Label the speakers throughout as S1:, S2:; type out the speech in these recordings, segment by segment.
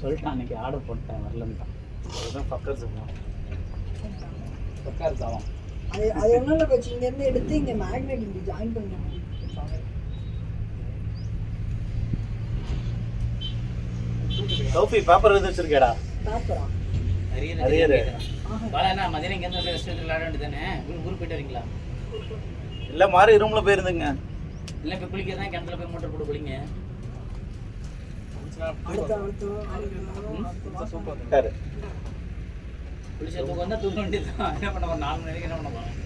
S1: சொல்லிட்டான் அன்னைக்கு ஆர்டர் போட்டேன் வரலன்ட்டான். அதுதான் பக்கர் சொன்னான். பக்கர் தான் அது ஒன்றும் இல்லை வச்சு இங்கேருந்து எடுத்து இங்கே மேக்னெட் இப்படி ஜாயின் பண்ணுவாங்க. டோஃபி பேப்பர் எழுதி வச்சிருக்கேடா. பேப்பரா அரியர் பாலா மதியம் இங்கே இருந்து ரெஸ்டாரண்ட் விளையாட வேண்டியதானே. ஊருக்கு போயிட்டு வரீங்களா? இல்லை மாறி ரூமில் போயிருந்துங்க. இல்லை இப்போ குளிக்கிறதான் கிணத்துல போய் மோட்டர் போட்டு குளிங்க. குளிச்ச தூக்கம் வந்தால் தூக்க வேண்டியதுதான். என்ன பண்ண போகிறோம் 4 மணி வரைக்கும் என்ன பண்ண போகிறோம்?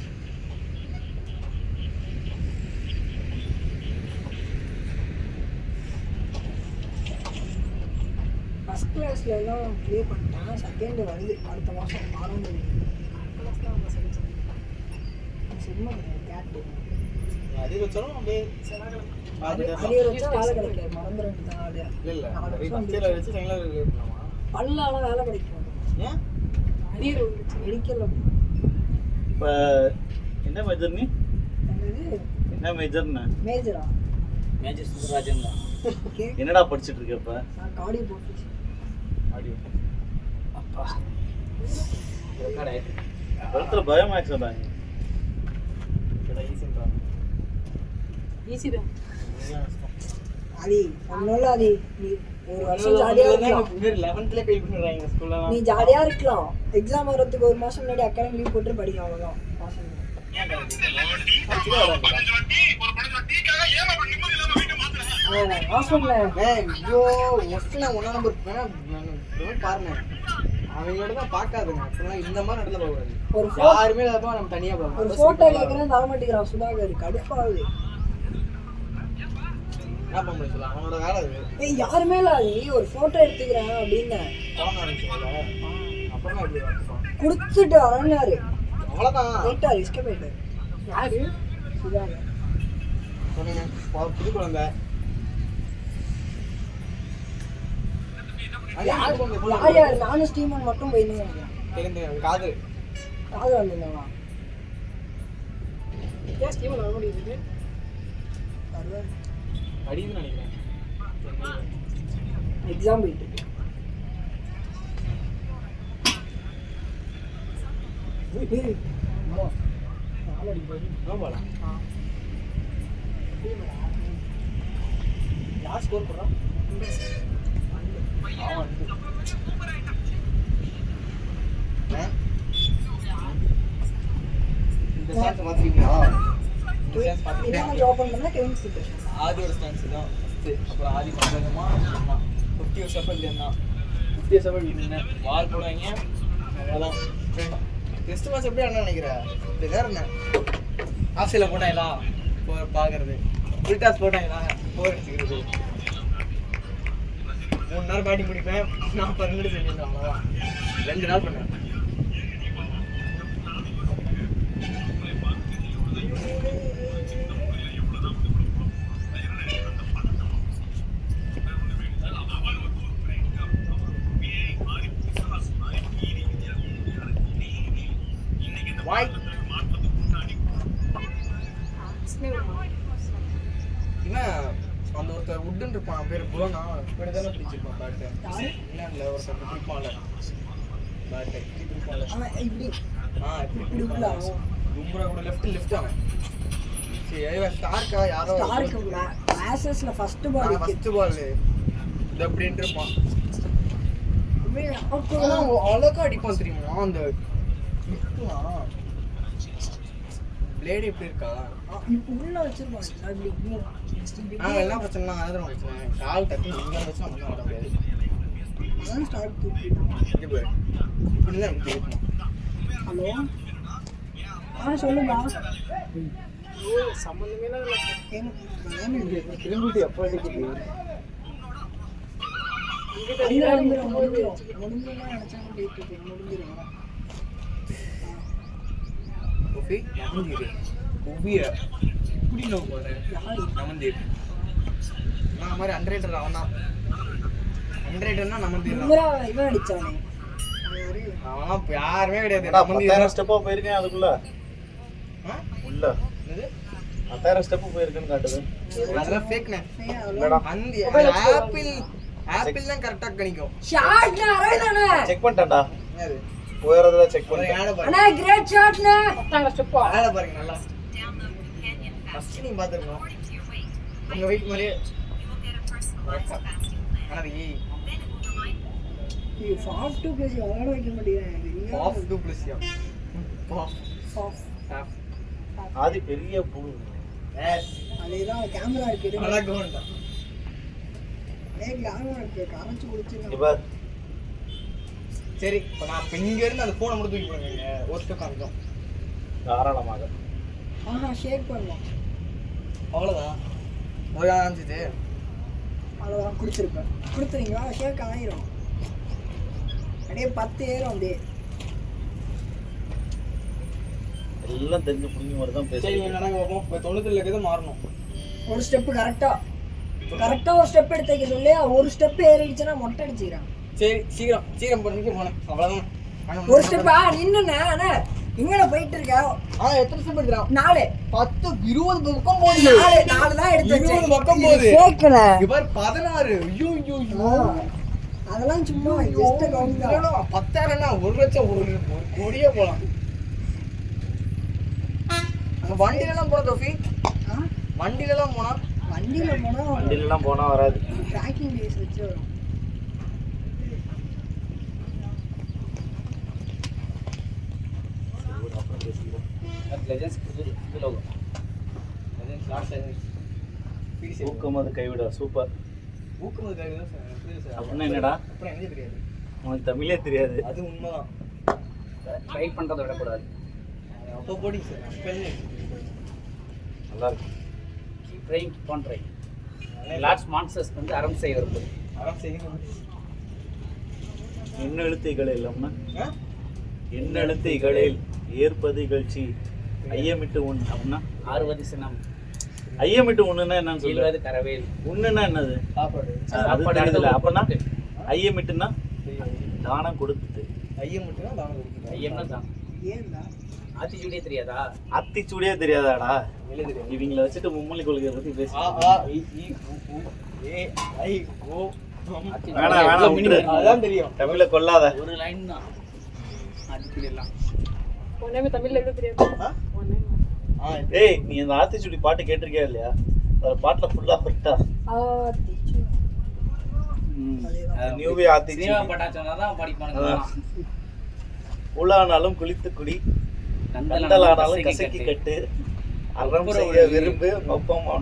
S1: ஃபஸ்ட் கிளாஸில் எல்லாம் ப்ளே பண்ணிட்டேன். செகண்ட் வருது அடுத்த மாதம் 6ஆம் தேதி. அது வச்சாலும் அப்படியே வேலை கிடைக்காது. பல்லால வேலை கிடைக்கும். ஏன் அரியர் மெடிக்கல்? இப்போ என்ன மேஜர்? நீ என்ன மேஜர்னா? மேஜரா? மேஜர் சுந்தரராஜன் தான். என்னடா படிச்சுட்டு இருக்க? இப்போ கார்டியோ போட்டு அப்பா ஒருத்தர் பயோமேக்ஸ் சொன்னாங்க. ஈஸி தான். அடி ஒன்னும் அடி நீ ஒரு வருஷம் ஜாலியா இருக்கலாம். 11th ஃபெயில் பண்ணிடுறாங்க ஸ்கூல்ல. நீ ஜாலியா இருக்கலாம். எக்ஸாம் வரதுக்கு ஒரு மாசம் முன்னாடி அகாடமி லீவ் போட்டு படிக்கலாம். அவ்வளவுதான். அவங்களோட தான் பார்க்காதுங்க. இந்த மாதிரி இடத்துல போகக்கூடாது. யாருமே நம்ம தனியா போகணும். ஒரு போட்டோ கேட்கறேன் தர மாட்டேங்கிறான் சுதாகர். கடுப்பாகுது. என்ன பண்ண சொல்ல அவனோட வேலை அது. யாருமே இல்லை ஒரு போட்டோ எடுத்துக்கிறேன் அப்படின்னு அப்புறம் கொடுத்துட்டு அறனாரு. அவ்வளோதான் போயிட்டாரு. இஷ்ட போயிட்டாரு. யாரு? சுதாகர். சொன்னீங்க புது குழந்தை. நானும் ஸ்டீமன் மட்டும் போயிருந்தேன். காது வந்துருந்தாங்களா? ஸ்டீமன் வர முடியுது அடின்னு நினைக்கிறேன். எக்ஸாம் போயிட்டு யார் ஸ்கோர் பண்ணுறான்? ஆதியோட ஸ்டான்ஸ் தான். அப்புறம் ஆதி பந்தமா 50 வருஷம் இருந்தான். 50 வருஷம் நின்று வால் போடுவாங்க. அவ்வளோதான். டெஸ்ட் மேட்ச் எப்படி என்ன நினைக்கிறேன்? இது வேற என்ன ஆஃப்ஸில் போட்டாங்களா பார்க்கறது, ஃபுல் டாஸ் போட்டாங்களா போர் அடிச்சுக்கிறது. 3 நாள் பேட்டிங் முடிப்பேன். 40 ரன் செஞ்சுருந்தேன். அவ்வளோதான். 2 நாள் பண்ணேன். அந்த ஒருத்தர் உட்டுன்னு இருப்பான். பேர் புரோனா. இப்படி தானே பிடிச்சிருப்பான் பேட்டு. இங்கிலாண்டில் ஒருத்தர் பிடிப்பான்ல பேட்டை. இப்படி பிடிப்பான்ல. இப்படி பிடிப்பான். கும்ரா கூட லெஃப்ட் அவன். சரி ஸ்டார்க்கா யாரோ மேட்சஸ்ல ஃபர்ஸ்ட் பால் இது அப்படின்ட்டு இருப்பான். அழகா அடிப்பான் தெரியுமா? அந்த பிளேடு எப்படி இருக்கா? இப்போ உள்ள வச்சிருப்பாங்க. எல்லாம் பிரச்சனை ஆதரவு வச்சுருவேன். கால் டக்கு இங்கே வச்சு நம்ம பண்ண முடியாது. ஹலோ சொல்லுங்க. சம்மந்தமே திரும்பிட்டு எப்போ ஆனா யாருமே கிடையாது.
S2: நான் 10,000 ஸ்டெப்பா போயிருக்கேன் அதுக்குள்ள. உள்ள
S1: என்னது
S2: 10,000 ஸ்டெப் போயிருக்கேன்னு காட்டுது.
S1: அதெல்லாம் ஃபேக்னே.
S2: இல்லடா
S1: ஆப்பிள் தான் கரெக்டா கணிக்கும்.
S3: ஷாட்னா அரேதானே
S2: செக் பண்ணிட்டேன்டா.
S1: என்னது
S2: போயறதுல செக்
S1: ஒரு
S2: பண்ணிட்டேன்.
S1: ஆட பாருங்க.
S3: அண்ணா கிரேட் ஷாட்னா 10 ஸ்டெப்
S1: ஆட பாருங்க நல்லா. ஃபர்ஸ்ட் நீ பாத்துறணும். உங்க வெயிட் மாதிரியே. ஆனா
S3: இது ஃபாஸ்ட் டு ப்ளஸ் எவ்வளோ வைக்க மாட்டேங்கிறேன்.
S1: ஆஃப் டு ப்ளஸ் யா. Off
S3: soft
S1: off.
S2: ஆதி பெரிய புழு.
S1: எஸ்.
S3: அதேதான் கேமரா இருக்கு.
S1: அழகா உண்டா.
S3: கேமரா இருக்கு. காமிச்சு குடிச்சிருங்க.
S2: இவர்
S1: சரி இப்போ நான் இப்போ இங்க இருந்து அந்த போனை மட்டும் தூக்கி போடுங்க. ஒரு ஸ்டெப் காமிக்கும்.
S2: தாராளமாக.
S3: ஆஹா ஷேக் பண்ணலாம்.
S1: அவ்வளோதான். ஒரு காமிச்சிட்டு
S3: அவ்வளோதான் குடிச்சிருப்பேன். கொடுத்துறீங்களா ஷேக் ஆயிரும். அப்படியே 10 ஏறும் அப்படியே.
S2: எல்லாம் தெரிஞ்சு புடிங்க மாதிரி தான்
S1: சரி
S2: பேசுறீங்க.
S1: என்னன்னா பார்ப்போம். இப்போ 90 இருக்கிறது மாறணும்.
S3: ஒரு ஸ்டெப் கரெக்டா ஒரு ஸ்டெப் எடுத்து வைக்க சொல்லி ஒரு ஸ்டெப் ஏறிடுச்சுன்னா மொட்டை அடிச்சுக்கிறான்.
S1: சரி சீக்கிரம் பண்ணிட்டு போனேன். அவ்வளோதான்.
S3: ஒரு ஸ்டெப் நின்னுண்ணே அண்ணே எங்கட போயிட்டு இருக்க.
S1: எத்தனை ஸ்டெப் எடுக்கிறான்?
S3: 4
S1: 10 20 பக்கம் போகுது.
S3: 4 தான் எடுத்து
S1: 20 பக்கம் போகுது.
S3: கேக்கல
S1: இவர் 16. ஐயோ
S3: அதெல்லாம் சும்மா ஜஸ்ட் கவுண்ட் தான்.
S1: 10,000னா 1 லட்சம் ஒரு கோடியே போலாம். அங்க வண்டிலலாம் போற தோஃபி. வண்டிலலாம் போனா
S2: வண்டிலலாம் போனா வராது.
S3: ட்ராக்கிங் பேஸ் வச்சு வரும்.
S2: ஊக்கமது கைவிட சூப்பர்.
S1: ஊக்கமது கைவிட சார்.
S2: அப்படின்னா என்னடா?
S1: அப்புறம் எனக்கு தெரியாது.
S2: உனக்கு தமிழே தெரியாது.
S1: அது உண்மைதான்.
S4: ட்ரை பண்றதை விடக்கூடாது.
S1: அப்போ போடி சார்.
S2: நல்லா இருக்கு.
S4: Keep trying keep on trying. Large monsters வந்து அறம் செய்ய வருது.
S1: அறம் செய்யணும்.
S2: என்ன எழுத்துக்கள் இல்லாம என்ன எழுத்துகளில் ஏற்பது இகழ்ச்சி ஐயமிட்டு உண் அப்படின்னா
S4: 60 சினம்
S2: ஐயமிட்டு உண்ணுன்னா என்னன்னு சொல்லு.
S4: 70 கரவேல்.
S2: உண்ணுன்னா என்னது?
S1: சாப்பாடு.
S2: அது தெரியுதுல. அப்பனா ஐயமிட்டுன்னா தானம் கொடுத்துட்டு.
S1: ஐயம் மட்டும் தான் தானம் கொடுக்குது.
S4: ஐயம்னா தான்.
S3: ஏன்னா
S4: ஆத்திச்சூடியே தெரியாதா?
S2: அத்திச்சூடியே தெரியாதாடா?
S1: எழுதுது.
S2: இவங்கள வச்சுட்டு மும்மொழி கொள்கையை பத்தி பேசி வேணாம் விட்டுரு.
S1: அதான் தெரியும்.
S2: தமிழை கொல்லாத.
S4: ஒரு லைன் தான் ஆத்திச்சூடி எல்லாம்.
S3: ஒண்ணே தமிழ்ல எழுத தெரியாது.
S2: ஏய் நீ அந்த ஆத்திச்சூடி பாட்டு கேட்டிருக்கியா இல்லையா? அந்த பாட்டுல ஃபுல்லா பட்டா நியூவே ஆத்திச்சூடி
S4: சினிமா பாட்டா சொன்னாதான் படிப்பானுங்க.
S2: உலானாலும் குளித்து குடி கண்டலானாலும் கசக்கி கட்டு அறம் செய்ய விரும்பு ஒப்பமான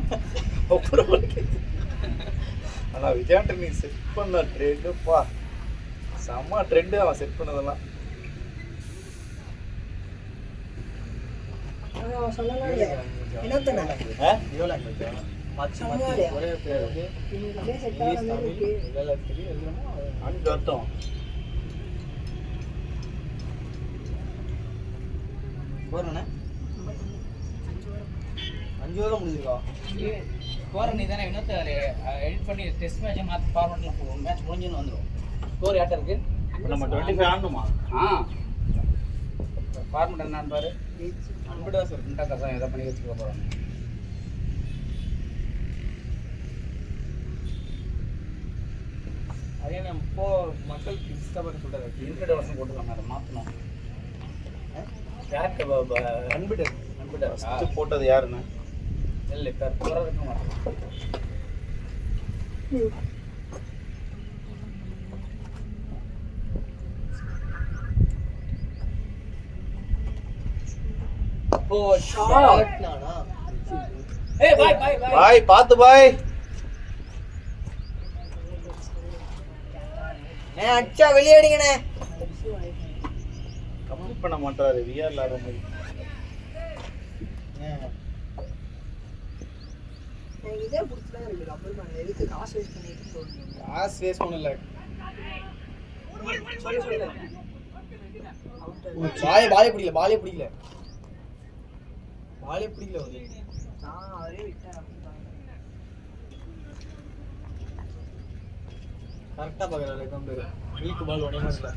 S2: ஆனா விஜயாண்ட நீ செட் பண்ண ட்ரெண்டுப்பா செம்ம ட்ரெண்டு. அவன் செட் பண்ணதெல்லாம் அர்த்தம்.
S1: போறேண்ணே 5 வாரம் முடிஞ்சிருக்கா?
S4: போற நீ தானே இன்னொரு எடிட் பண்ணி டெஸ்ட் மேட்சை மாற்றி ஃபார்மெட்டில் போகும். மேட்ச் முடிஞ்சுன்னு வந்துடும். ஸ்கோர் யார்ட்ட இருக்கு?
S2: நம்ம 25 ஆடணுமா?
S4: ஃபார்மெட் என்னன்னு பாரு.
S1: அன்புடா சார்.
S4: இன்டா கசம் எதை பண்ணி வச்சுக்க போகிறோம்.
S1: அதே நம்ம இப்போ மக்களுக்கு இஷ்டப்பட்டு சொல்றாரு.
S4: இன்ட்ரடக்ஷன் போட்டுருக்காங்க. அதை மாற்றணும். யாருக்கு
S1: அன்புடர்
S2: ஃபர்ஸ்ட் போட்டது யாருன்னு?
S4: இல்லை இப்போ குறை இருக்க மாட்டோம்.
S1: அப்போ ஷாட் நானா?
S4: ஏய் பாய் பாய் பாய்.
S2: பாய் பாத்து பாய்.
S1: அச்சா வெளியேடுங்கண்ணே.
S2: கம்ப்ளீட் பண்ண மாட்டாரு விஆர்ல ஆற மாதிரி.
S3: இதே புடிச்சலாம் இருக்கு. அப்புறம் நான் எதுக்கு காசு வேஸ்ட் பண்ணிட்டு சொல்றீங்க?
S1: காசு வேஸ்ட் பண்ணல.
S3: சொல்லு
S1: பாலே பிடிக்கல. பாலே பிடிக்கல வந்து.
S3: நான் அவரே விட்டேன்.
S1: கரெக்டா பாக்குறாரு. கம்பேர் வீக் பால் ஒண்ணே மாட்டல.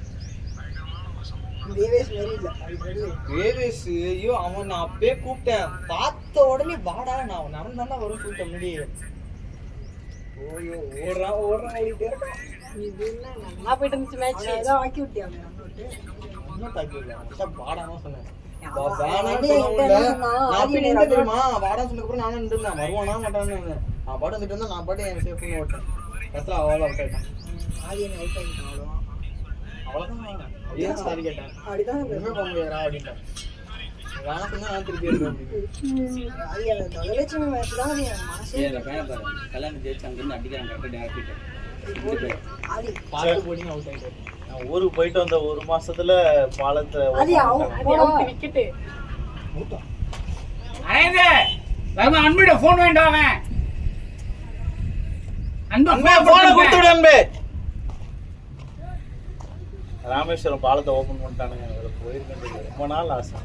S3: தேவேஷ் மாதிரி இல்ல அது மாதிரி.
S1: வேவேஷ் ஐயோ அவன் நான் அப்பயே கூப்பிட்டேன், பார்த்த உடனே வாடா நான் நடந்தாண்டா வரும் கூப்பிட்டேன் முன்னாடி. ஓய்யோ ஓடுறான் ஓடிட்டே இருக்கான்.
S3: இது என்ன நல்லா போயிட்டு இருந்துச்சு மேட்ச். அதான் ஆக்கி விட்டியாங்க நம்மளுக்கு.
S1: இன்னும் தாக்கி விடலாம் வாடான்னு சொன்னேன். தெரியுமா வாடான்னு சொன்னதுக்கப்புறம் நானும் நின்றுருந்தேன், வருவானா மாட்டான்னு. நான் பாட்டு வந்துட்டு இருந்தேன், நான் பாட்டு என் சேஃப்னு ஓட்டேன். கத்துல அவ்வளோ அவுட் ஆயிட்டான்.
S3: ஆதியன் அவுட் ஆகிட்டான் அவ்வளோதான்.
S1: அவ்வளோதான் அப்படியே சாரி கேட்டேன்.
S3: அப்படிதான்
S1: எதுவுமே போக முடியாதா அப்படின்ட்டேன். வேணா சொன்னா நான் திருப்பி எடுப்பேன்.
S3: ஆதியன் தனலட்சுமி மேட்ச் தான் நீ மனசே
S4: ஏன் இந்த பையனை பாரு, கல்யாணம் ஜெயிச்சு அங்கிருந்து அடிக்கிறான் கரெக்டாக டேரக்ட்.
S3: ஆதி
S1: பாட்டு போட்டிங்க அவுட் ஆயிட்டாரு.
S2: நான் ஊருக்கு போயிட்டு வந்த 1 மாசத்துல பாலத்தை
S3: ஆதி அவுட் விக்கெட்.
S4: அரேங்க வரமா அன்பிட ஃபோன் வேண்டாம் அவன்.
S2: அன்பே போனை கொடுத்து விடு அன்பே. ராமேஸ்வரம் பாலத்தை ஓபன் பண்ணிட்டானுங்க. அதுல போயிருக்கேன், ரொம்ப நாள் ஆசை.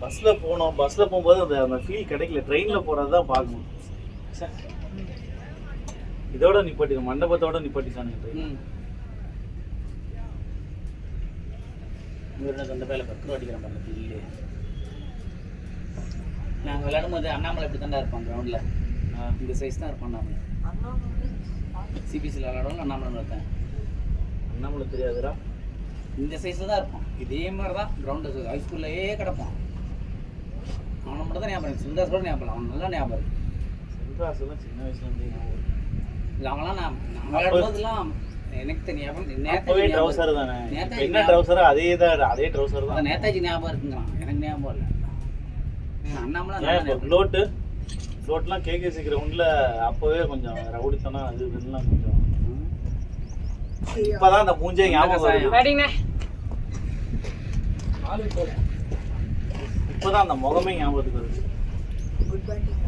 S2: பஸ்ல போனோம், பஸ்ல போகும்போது அந்த ஃபீல் கிடைக்கல. ட்ரெயின்ல போறதுதான் பார்க்கணும். இதோட நிப்பாட்டி மண்டபத்தோட நிப்பாட்டிட்டானுங்க ட்ரெயின்.
S4: அந்த பேல 10 ரூபா அடிக்கிற மாதிரி இல்லை. நாங்கள் விளையாடும் போது அண்ணாமலை இப்படி தாண்டா இருப்பான் கிரவுண்டில். இந்த சைஸ் தான் இருப்பான் அண்ணாமலை. சிபிசியில் விளையாடுவோம், அண்ணாமலை இருக்கேன்.
S2: அண்ணாமலை தெரியாதுடா.
S4: இந்த சைஸில் தான் இருப்பான். இதே மாதிரி தான் கிரவுண்டு ஹைஸ்கூல்லையே கிடப்பான். அவனை மட்டும் தான் ஞாபகம், சிந்தாஸ் கூட ஞாபகம். அவன் நல்லா ஞாபகம்.
S2: சென்ட்ராஸ்லாம் சின்ன வயசுல இருந்து
S4: இல்லை அவங்களாம் நான் விளையாடும் போதெல்லாம் எனக்கு தெரியும்.
S2: நேத்தாஜி ட்ரௌசர் தானே, என்ன ட்ரௌசரோ அதே ட்ரௌசர் தான்.
S4: நேதாஜி ஞாபகம் இருக்குங்கிறான், எனக்கு ஞாபகம் இல்லை. அண்ணாமலை
S2: ஃப்ளோட்லாம் கேகேசி கிரவுண்ட்ல அப்பவே கொஞ்சம் ரவுடித்தனம் அது இதெல்லாம் கொஞ்சம். இப்பதான் அந்த மூஞ்சே ஞாபகம் வருது. இப்பதான் அந்த முகமே ஞாபகத்துக்கு வருது.
S3: Good batting.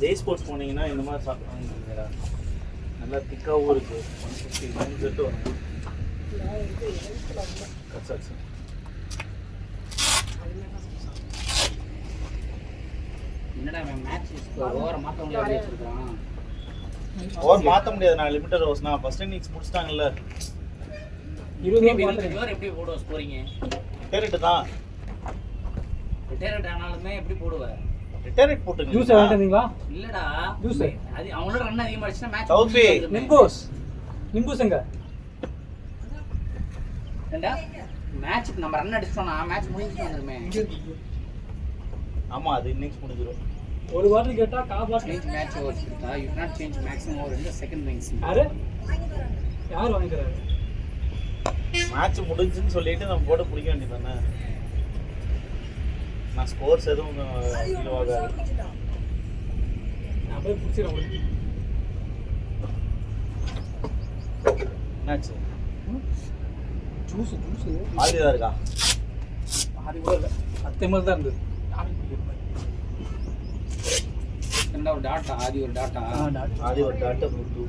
S2: ஜெய் ஸ்போர்ட்ஸ் போனீங்கன்னா இந்த மாதிரி சாப்பிடுவாங்க. நல்லா திக்காவும் இருக்கு. 150 மைண்ட் செட்டு வரும்.
S4: என்னடா மேட்ச் ஓவரை மாற்ற முடியாது வச்சிருக்கான்.
S2: ஓவர் மாற்ற முடியாது. நான் லிமிட்டட் ஓவர்ஸ்னா ஃபர்ஸ்ட் இன்னிங்ஸ் முடிச்சிட்டாங்கல்ல.
S4: 20 ஓவர் எப்படி போடுவோம் ஸ்கோரிங்க?
S2: ரிட்டையர்ட் தான்.
S4: ரிட்டையர்ட் ஆனாலுமே எப்படி போடுவேன்?
S2: ரிட்டையர்ட் போட்டுங்க.
S5: ஜூஸ் வேண்டாம்ங்களா?
S4: இல்லடா
S5: ஜூஸ்
S4: அது அவங்களோட ரன் அதிகமா அடிச்சா மேட்ச்
S2: சௌஃபி
S5: நிம்பூஸ் எங்க?
S4: ஏண்டா மேட்ச்க்கு நம்ம ரன் அடிச்சோம்னா மேட்ச் முடிஞ்சிட்டு வந்துருமே.
S2: ஆமா, அது இன்னிங்ஸ் முடிஞ்சிரும்.
S5: ஒரு பாட்டில் கேட்டா கா பாட்டில்
S4: சேஞ்ச் மேட்ச் ஓவர்ஸ் இருக்கா? You cannot change maximum over in the second innings.
S5: யார் வாங்கிக்கிறாரு?
S2: மேட்ச் முடிஞ்சுன்னு சொல்லிட்டு நம்ம போட்டு பிடிக்க வேண்டியதானே. நான் ஸ்கோர்ஸ் எதுவும் இதுவாகாது.
S5: நான் போய் பிடிச்சிடறேன்.
S2: என்னாச்சு?
S5: ஜூஸ்
S2: ஆதிதான் இருக்கா?
S5: ஆதி கூட இல்லை, அத்தை மாதிரி தான் இருந்தது.
S4: ரெண்டா ஒரு டாட்டா ஆதி ஒரு டாட்டா
S2: ஆதி ஒரு டாட்டா போட்டு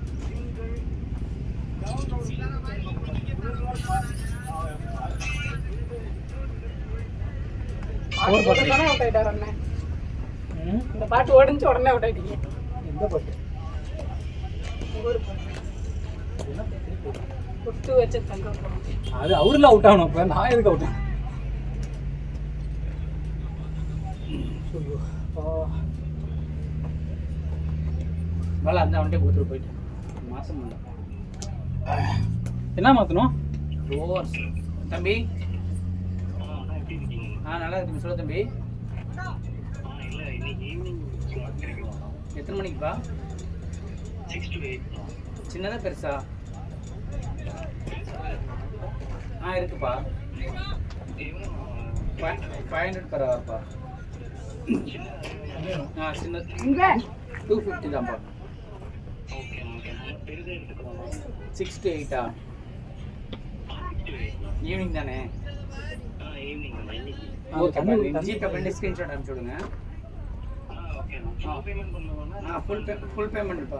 S6: இந்த பாட்டு ஓடிச்சு உடனே அவுட் ஆயிட்டீங்க.
S5: எந்த பாட்டு?
S6: புட்டு வச்ச தங்கம்.
S5: அது அவருல அவுட் ஆகணும். இப்போ நான் எதுக்கு அவுட் ஆகணும்?
S4: வேலை அந்த அவன்கிட்ட கொடுத்துட்டு போயிட்டேன். மாசம் இல்லை
S5: என்ன மாற்றணும்?
S4: ஓவர்ஸ் தம்பி. நல்லா இருக்கு சொல்ல தம்பி. எத்தனை மணிக்குப்பா? 6 to 8. சின்னதா பெருசா? இருக்குப்பா. 500 per hour பா. சின்ன 250 தான்ப்பா. 6 to 8 ஈவினிங் தானே? ஓகே ஜிபே பண்ணி ஸ்கிரீன்ஷாட் அனுப்பிச்சு விடுங்க. ஃபுல் பேமெண்ட் இருப்பா.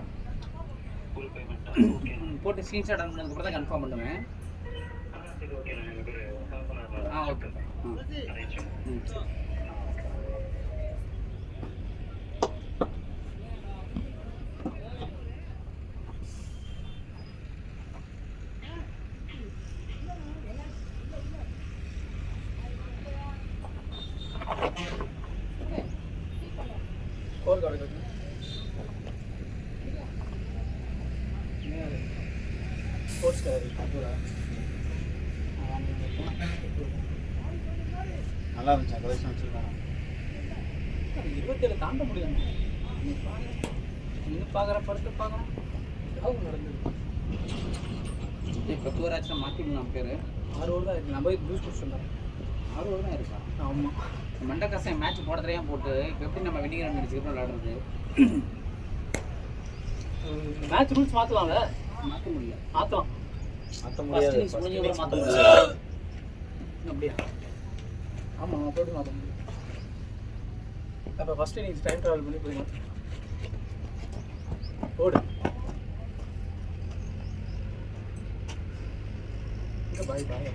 S4: போட்டு ஸ்க்ரீன்ஷாட் அனுப்புனதுக்கப்புறம் தான் கன்ஃபார்ம் பண்ணுவேன். ஓகே.
S5: கோல் கார்டு ஸ்போர்ட்ஸ் கார்டு
S2: நல்லா இருந்துச்சு கலெக்ஷன் வச்சுருக்காங்க.
S5: 27 தாண்ட முடியும். நீ பார்க்குற படத்தை பார்க்குறோம் யாவும் நடந்தது.
S4: 10 ஓவர் ஆச்சுன்னா மாற்றிடலாம் பேர்.
S5: 6 ஓவர் தான் இருக்கு. நான் போய் ஜூஸ் குடிச்சிருந்தேன்.
S4: 6 ஓவர் தான் இருக்கா?
S5: ஆமாம்.
S4: மண்டக்காசன் மேட்ச் போட தெரியாம போட்டு இப்போ எப்படி நம்ம வின்னிங் ரன் அடிச்சுக்கிட்டு விளையாடுறது?
S5: மேட்ச் ரூல்ஸ் மாற்றலாம்ல?
S4: மாற்ற முடியல.
S5: மாற்றலாம்.
S2: மாற்ற
S4: ஃபர்ஸ்ட்
S2: முடியாது.
S4: இன்னிங்ஸ் முடிஞ்ச அப்புறம் மாற்ற முடியாது.
S5: அப்படியா? ஆமாம் போட்டு மாற்ற முடியும். அப்போ ஃபஸ்ட்டு நீங்கள் டைம் ட்ராவல் பண்ணி போய் மாற்ற ஓடு. பாய் பாய்.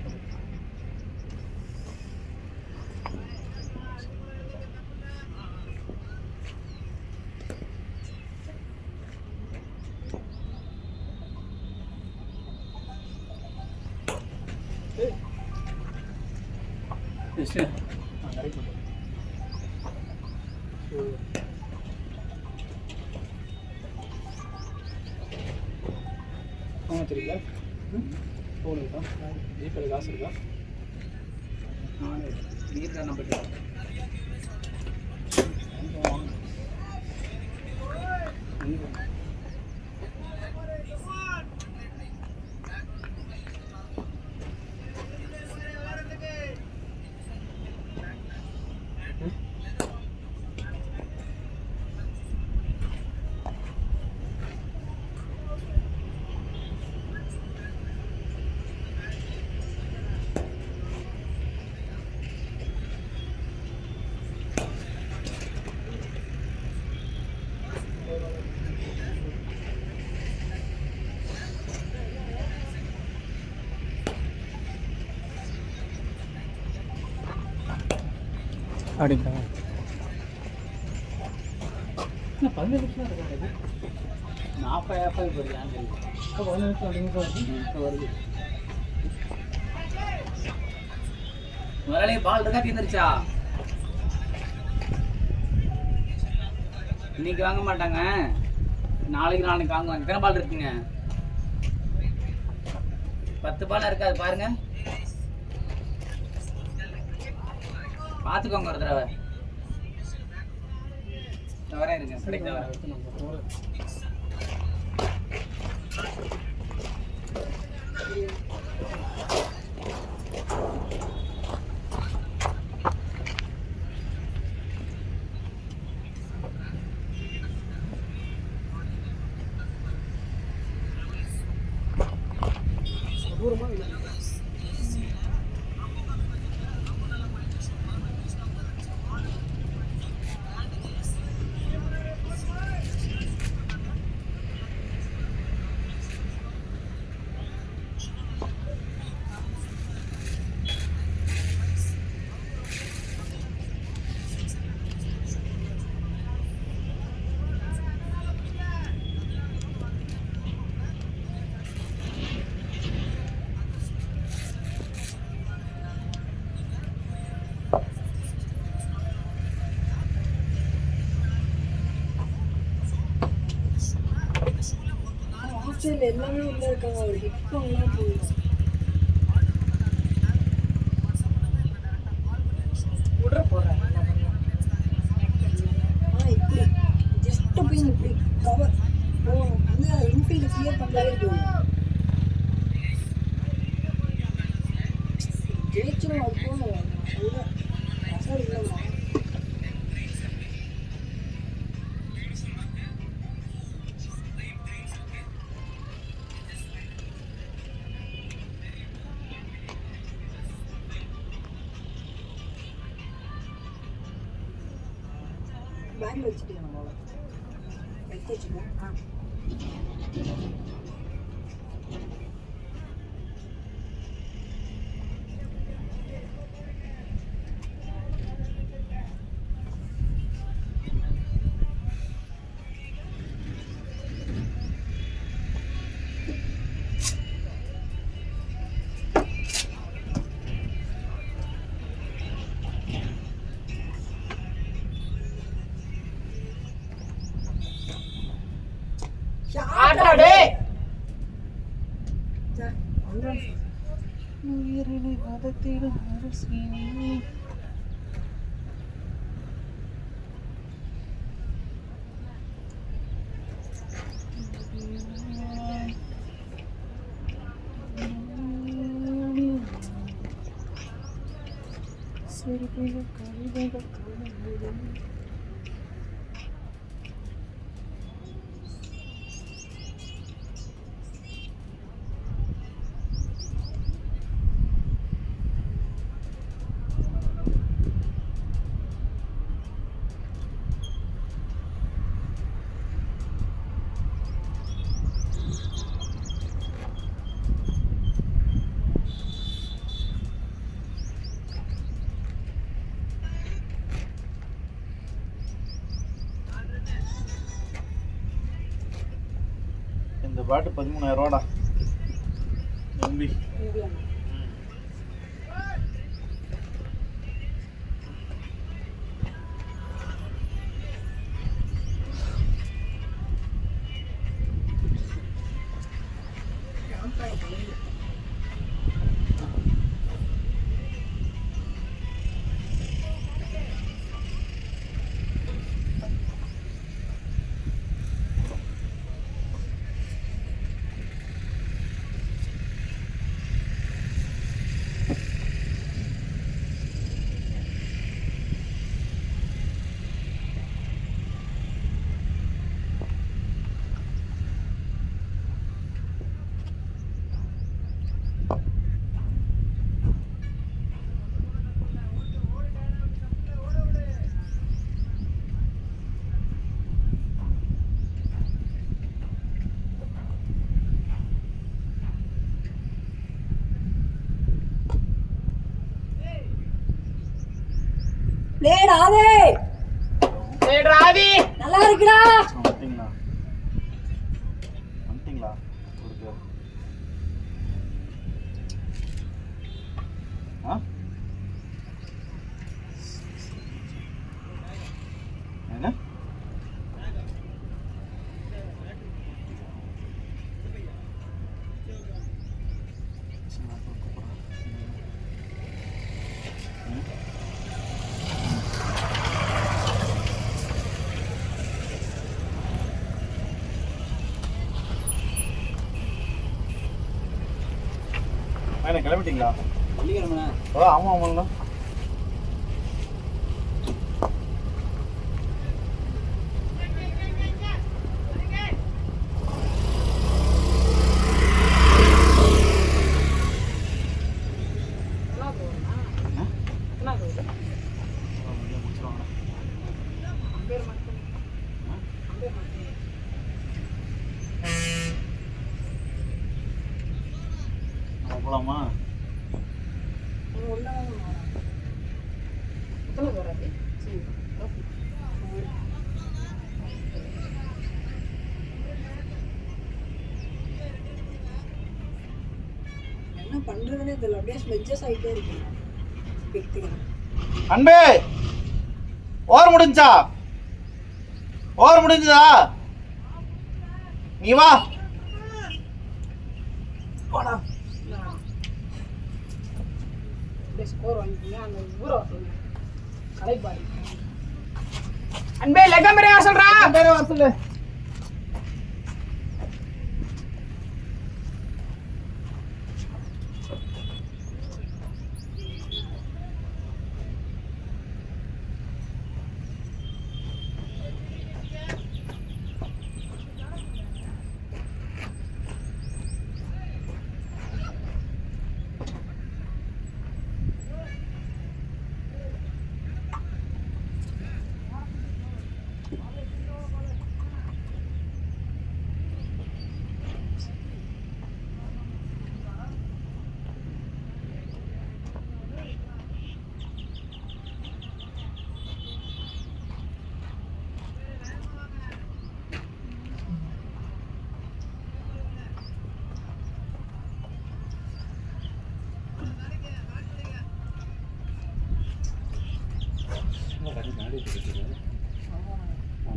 S5: தெரியல ஃபோன் இருக்கா? ஜிபேல காசு இருக்கா?
S4: நீர் தான் நம்பிட்டு
S5: அப்படிங்களா? 15 நிமிஷம் தான் இருக்காங்க.
S4: 40 போய் ஏன் தெரியும்?
S5: இப்போ 15 நிமிஷம் 2 நிமிஷம் வருது.
S4: இப்போ வருது. முதலாளி பால் இருக்கா தீர்ந்துருச்சா? இன்னைக்கு வாங்க மாட்டாங்க, நாளைக்கு வாங்குவாங்க. எத்தனை பால் இருக்குங்க? 10 பால் இருக்காது பாருங்க, பார்த்துக்கோங்க ஒரு தடவை. வரேன் இருங்க, கிடைக்கல
S5: தூரமா
S3: ஆஸ்திரேலியா எல்லாமே உள்ள இருக்காங்க. அவருக்கு இப்போ எல்லாம் போயிடும்.
S5: விட்ற போகிறேன்.
S3: இப்படி ஜஸ்ட் போய் இப்படி கவர் வந்து இன்ஃபீல்டு கிளியர் பண்ணாலே போயிடும். ஜெயிச்சிடும். அது போகணும். அதுதான் அசார் இல்லைம்மா. பேங்க் வச்சுட்டு நம்ம எடுத்து வச்சுக்கோங்க.
S6: ஆடுறா டேய்.
S2: இந்த பாட்டு 13,000 ரூபாடா நம்பி.
S3: டேய் ராதே,
S6: டேய் ராதி.
S3: நல்லா இருக்குடா.
S2: வந்துட்டீங்களா வந்துட்டீங்களா ஒரு பேர் ஆ என்ன கிளம்பிட்டீங்களா?
S4: வெள்ளிக்கிழமை
S2: ஓ ஆமாம் ஆமாங்கண்ணா. போகலாமா?
S3: என்ன பண்றதுன்னே தெரியல, அப்படியே ஸ்மெட்ஜஸ் ஆயிட்டே இருக்கு.
S2: அன்பே ஓர் முடிஞ்சா? ஓர் முடிஞ்சதா? நீ வா
S3: போடா.
S6: ஸ்கோர் வாங்கிட்டீங்க அந்த ஊரை கலைப்பாடி. அன்பே லெகம்பரே வர சொல்றா.
S5: பேரே வர சொல்லு.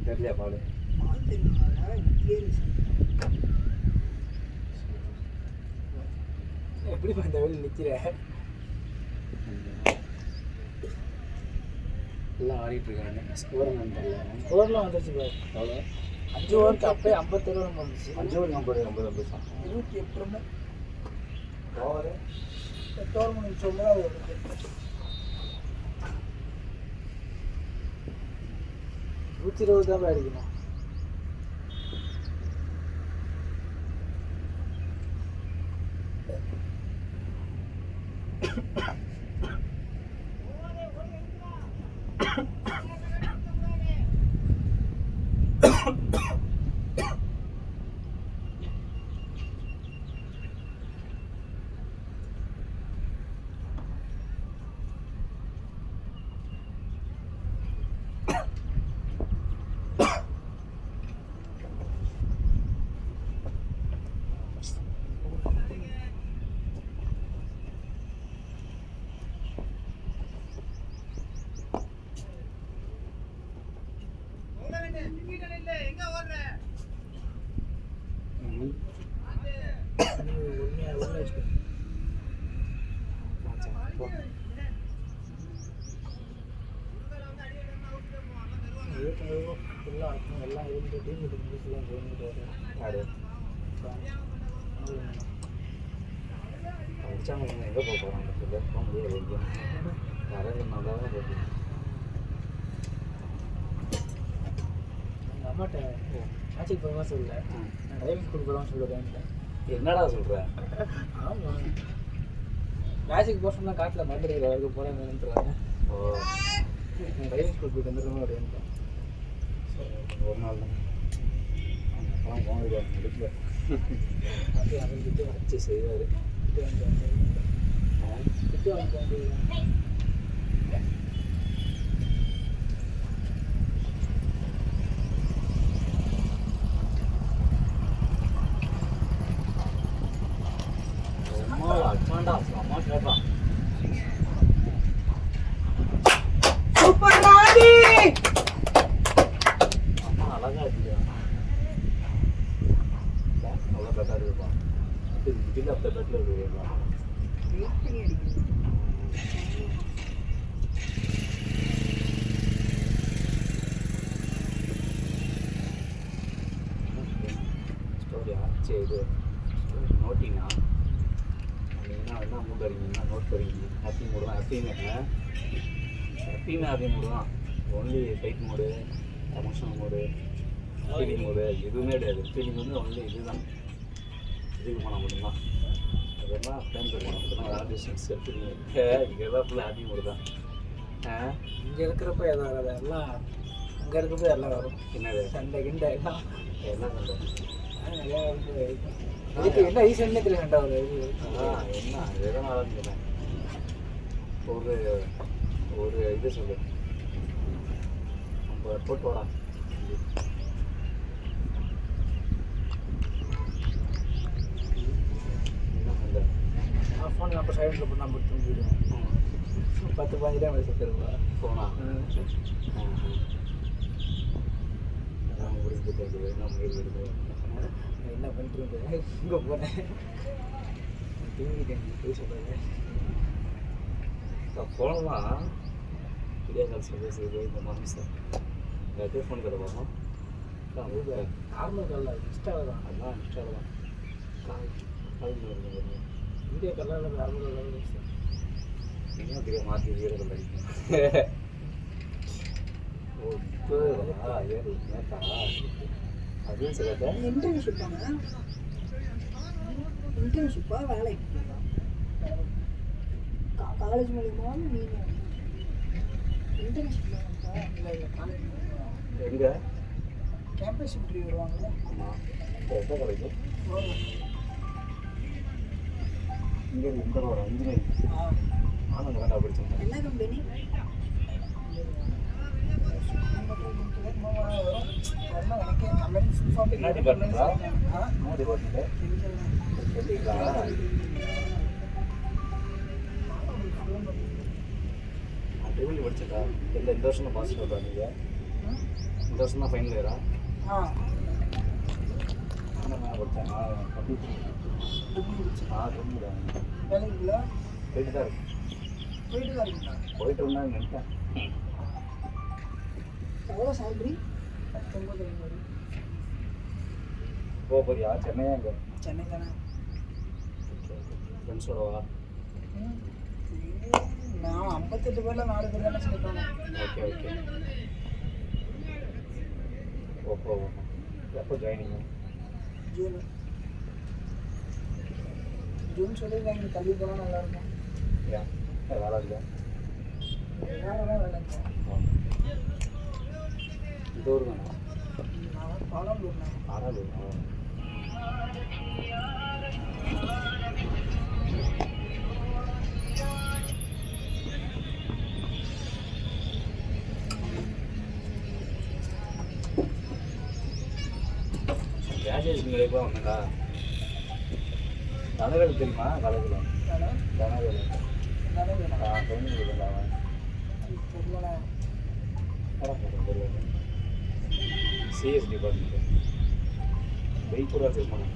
S2: தெரியலையா பால்
S3: பால் தெரியுமா கிளியர்
S5: எப்படி இந்த வெளியில் நிற்கிற
S4: எல்லாம் ஆடிட்டு இருக்காங்க. ஸ்கோர் என்னன்னு தெரியல.
S5: ஸ்கோர்லாம் வந்துருச்சு பாரு.
S4: அவ்வளோ
S5: 5 ஓவருக்கு அப்பயே 57 ரன் வந்துச்சு.
S2: 5 over 50 வந்துச்சான்.
S3: 28 ரன்
S2: ஓவர்
S3: 8 ஓவர் முடிச்சோம்னா
S5: 120 தான் அடிக்கணும். எல்லாம் இருந்து டீம் முடிச்சுலாம் ஜெயிச்சுட்டு
S2: ஆடு அடிச்சாங்க எங்கே போக போகிறாங்க சொல்லி போக முடியாது எங்கேயும் யாராவது நல்லா தான் போகுது.
S5: எங்கள் அம்மாட்ட மேட்சுக்கு போகமா சொல்லல, நான் டிரைவிங் ஸ்கூல் போகலாம் சொல்லுவேன்.
S2: என்னடா சொல்கிற?
S5: ஆமாம், மேட்சுக்கு போக சொன்னால் காட்டில் மதுரை வரைக்கும் போகிறாங்கன்றாங்க.
S2: ஓ
S5: நான் டிரைவிங் ஸ்கூல் போயிட்டு வந்துடுறோம் அப்படின்ட்டு.
S2: ஒரு நாள் தான் அப்பெல்லாம் போக முடியாது முடிக்கல.
S5: அப்படியே அவர்கிட்ட
S2: வச்சு செய்வார்.
S5: திட்டு வாங்க வேண்டியது.
S2: அம்மா அச்சாண்டா அம்மா கேட்பான்.
S3: சூப்பர் ராதி
S2: அம்மா அழகா இருக்குதா? அவ்வளோ பெட்டாக இருப்பான். இதில் அப்போ பெட்டில் இருக்குதுப்பா.
S3: வெயிட் பண்ணி அடிக்கணும்.
S2: ஸ்டோரியா? சரி இது நோட்டினா நீங்கள் என்ன மூட் வரீங்கன்னா நோட் வரீங்க. ஹாப்பி மூடு தான் எப்பயுமே ஹாப்பி மூடு தான். ஒன்லி ஃபைட் மூடு, எமோஷனல் மூடு, ஃபீலிங் மூடு எதுவுமே கிடையாது. ஃபீலிங் வந்து ஒன்லி இதுதான். இதுக்கு போனால் மட்டும்தான். அதெல்லாம் ஃப்ரெண்ட் போனால் மட்டும்தான். வேறு டிஸ்டன்ஸ் எடுத்துருங்க. இங்கே தான் ஃபுல்லாக ஹாப்பி மூடு தான்.
S5: இங்கே இருக்கிறப்ப எதுவும் வராது, எல்லாம் அங்கே இருக்கிறப்ப எல்லாம் வரும்.
S2: என்னது
S5: சண்டை கிண்டை எல்லாம்
S2: என்ன பண்ணுறேன்?
S5: நிறையா இதுக்கு என்ன ஈஸியாக தெரியல சண்டை வருது.
S2: என்ன எதனால சொல்கிறேன்? ஒரு இது சொல்லு. நம்ம போட்டு வாடா. என்ன பண்ணுற?
S5: நான் ஃபோன் நம்பர் சைலண்டில் போட்டு நம்பர் தூங்கிடுவேன். 10-15 டைம் வச்சுருப்பா
S2: போனா முடிஞ்சு கேட்குது. என்ன முயற்சி எடுக்குது?
S5: என்ன பண்ணிட்டு இங்கே போனேன் தூங்கிட்டேன். போய் சொல்கிறேன்
S2: ஃபோன்லாம் வீடியோ கால்ஸ் பேசுறது இந்த மாதிரி சார் நிறைய ஃபோன் கடை பார்ப்போம்.
S5: நார்மல் காலில் இன்ஸ்டாவில் தான்,
S2: அதெல்லாம் இன்ஸ்டாவில் தான் கால் வருது.
S5: வீடியோ காலில் நார்மல் காலில்
S2: என்ன தெரியும் மாற்றி வீடியோ கால் ஓ இப்போ ஏறு நேத்தா அதுவும் சில
S3: இன்டர்ன்ஷிப்பாங்க. இன்டர்ன்ஷிப்பா வேலைக்கு காலேஜ் மூலியமா நீங்கள் இன்டர்ன்ஷிப்
S5: இல்லை இல்லை காலேஜ்
S2: எங்கே
S3: கேம்பஸ் இன்டர்வியூ வருவாங்கல்ல.
S2: ஆமாம் எந்த காலேஜ்? இங்கே இந்த வரும் இன்ஜினியரிங். நானும் அந்த கண்டா படித்தேன்.
S3: என்ன கம்பெனி?
S2: என்ன டிபார்ட்மெண்ட்டா? என்ன டிபார்ட்மெண்ட்டு? சரிங்களா? ட்ரிபிள்
S5: படிச்சிருக்கா?
S2: இல்லை இந்த வருஷம் தான் பாஸ் பண்ணுறா நீங்கள்? இந்த வருஷம் தான் ஃபைனல் இயரா?
S3: ஆ
S2: நான் படித்தேன். நான் கம்ப்யூட்டர்
S3: வேலைக்குள்ள
S2: போயிட்டு தான் இருக்கு.
S3: போயிட்டு தான் இருக்கீங்களா?
S2: போயிட்டு இருந்தால் நினைட்டேன்.
S3: எவ்வளோ சேலரி? 19
S2: போக போறியா? சென்னையா இங்கே?
S3: சென்னை தானே.
S2: ஃப்ரெண்ட்ஸோட வா.
S3: நான் 58 பேர்ல 4 பேர் தானே சொல்லிட்டாங்க.
S2: Okay okay. ஓப்போ எப்போ ஜாயினிங்க?
S3: ஜூன் சொல்லியிருக்காங்க. தள்ளி போனால் நல்லாயிருக்கும்.
S2: ஏன் வேலை இல்லை?
S3: வேலை இல்லை.
S2: இந்த ஊர் தானே?
S3: நான் பாலாம்பூர்ண்ணா.
S2: ஆறாலூர். கிராஜுவேஷன் எப்போ வந்தா? தனவேல் தெரியுமா? காலேஜில் தனவேல் ட்ரைனிங் இருந்தா சிஎஸ் டிபார்ட்மெண்ட் வெயிட்பூரா திருமணம்.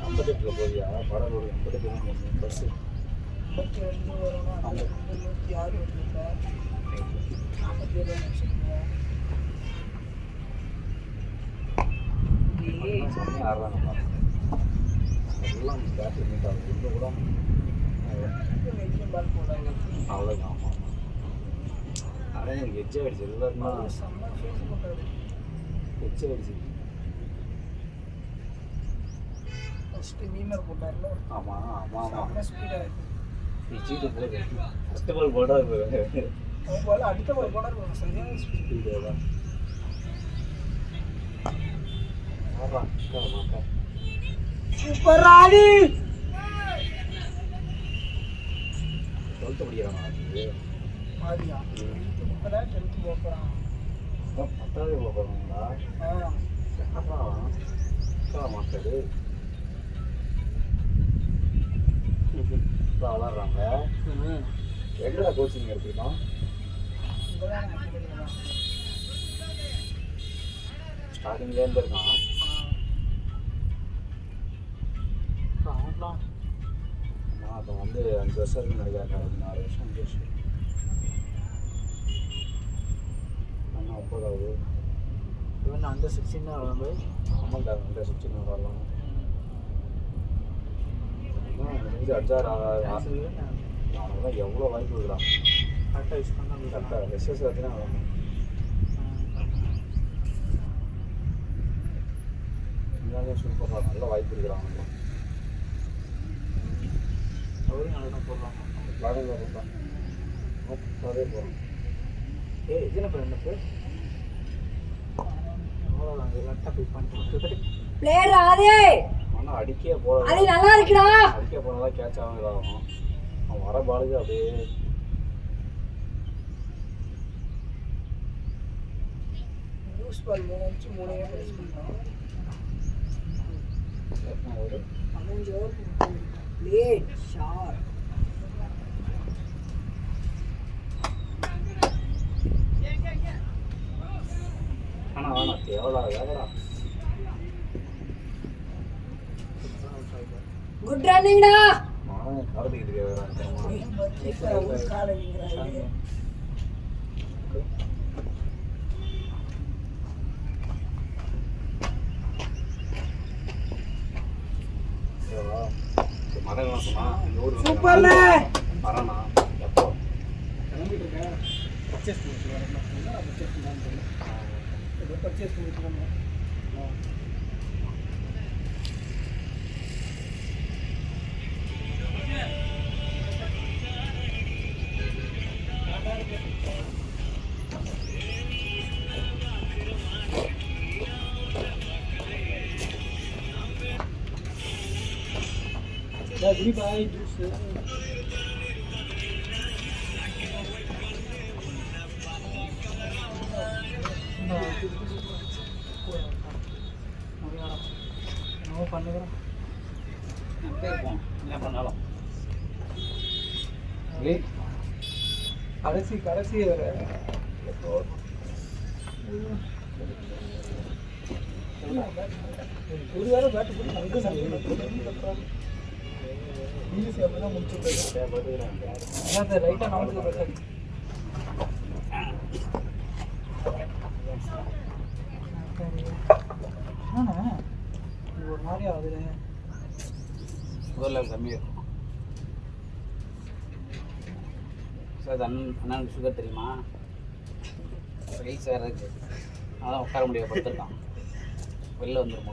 S2: ஐம்பத்தெட்டில் போறியா? பரவாயில்ல. 88 பஸ்ஸு
S3: 52 வரும்னா 106 வருதுல்ல. 47 நிமிஷம்.
S2: செம்மையாக ஆடுறாங்கப்பா. எல்லாம் பேட்டில் மீட் ஆகுது. இங்கே கூட
S3: பால் போடாங்க.
S2: அவ்வளோதான். ஆமாம். ஆனால் எனக்கு எட்ஜ் ஆகிடுச்சு. எல்லாருமா
S3: செம்ம ஃபேஸ் போட்டாரு.
S2: எட்ஜ் ஆகிடுச்சு.
S3: ஃபஸ்ட்டு மீமர் போட்டார்ல.
S2: ஆமாம் ஆமாம் ஆமாம்.
S3: செம்ம ஸ்பீடாக இருக்கு.
S2: பிச்சுட்டு போகுது. ஃபஸ்ட்டு பால் போட்டால்
S3: அவங்க பால் அடுத்த பால் போட்டார். சரியான ஸ்பீடு.
S2: தான் மாட்டா.
S3: சூப்பர் ராணி.
S2: 12th படிக்கிறானா?
S3: மாதிரியா? இப்போதான் 10th போகிறான்.
S2: 10வது போகிறாங்களா? மாட்டாரு விளாட்றாங்க. எங்கடா கோச்சிங் எடுத்துக்கிட்டோம்?
S3: இப்போதான்
S2: ஸ்டார்டிங்லேருந்து இருக்கான். நான் அப்போ வந்து 5 வருஷம் இருக்கு நினைக்கிறேன். 4 வருஷம் 5 வருஷம். அண்ணா 9வது.
S5: இவன் அண்டர் 16 தான் வரும்.
S2: ஆமாண்டா அந்த 16 வரலாம். அஞ்சாறு அவனுக்குலாம் எவ்வளோ வாய்ப்பு இருக்கிறான்.
S5: கரெக்டாக யூஸ் பண்ணால்
S2: கரெக்டாக ரெசஸ் வச்சுனா வரணும். சூப்பராக நல்ல வாய்ப்பு இருக்கிறான். அவனுக்குலாம்
S5: அவரையும் நல்லா தான் போடுறாங்க.
S2: பிளானிங் தான் அதே போகிறோம்.
S5: இது என்ன பண்ண பேர்? அவ்வளோதான். கரெக்டாக போய் பண்ணிட்டு
S3: பிளேயர் ஆதே.
S2: ஆனால் அடிக்கே போட
S3: அது நல்லா இருக்குடா.
S2: அடிக்க போனதான் கேட்ச் ஆகும். இதாகும். அவன் வர பாலுக்கு அப்படியே
S3: நியூஸ் பால் 3 அடிச்சு 3 பிரைஸ் பண்ணுறான்.
S2: ஒரு
S3: 15 ஓவர் பிளேட் ஷார்ட்.
S2: ஆனால் வேணாம் எவ்வளோ வேகடா.
S3: குட் ரன்னிங்டா.
S2: நான் காலத்துக்கிட்டு இருக்கேன்.
S3: ஒரு காலை நிற்கிறாரு.
S2: மரம் சொன்னா 100
S3: சூப்பர்ல.
S2: மரம்னா எப்போ
S5: கிளம்பிட்டு இருக்கேன். பர்ச்சேஸ் பண்ணிட்டு வரேன். பர்ச்சேஸ் பண்ணான்னு தெரியல. ஏதோ பர்ச்சேஸ் பண்ணிட்டு வந்தேன். பாய் ஜூஸ் என்னமோ பண்ணுகிறேன்.
S4: அப்படியே இருப்போம் என்ன பண்ணாலும்.
S5: கடைசி ஒரு வேற பேட்டு போட்டு ஈஸி அப்படிதான் முடிச்சுட்டு லைட்டாக நமக்கு பேசாது. இது ஒரு மாதிரி ஆகுது.
S4: சுகர் லெவல் கம்மியாக இருக்கும். சார் அண்ணனுக்கு சுகர் தெரியுமா? ரைஸ் வேறு இருக்குது, அதான் உட்கார முடியாது, படுத்துருக்கான். வெளில வந்துடும்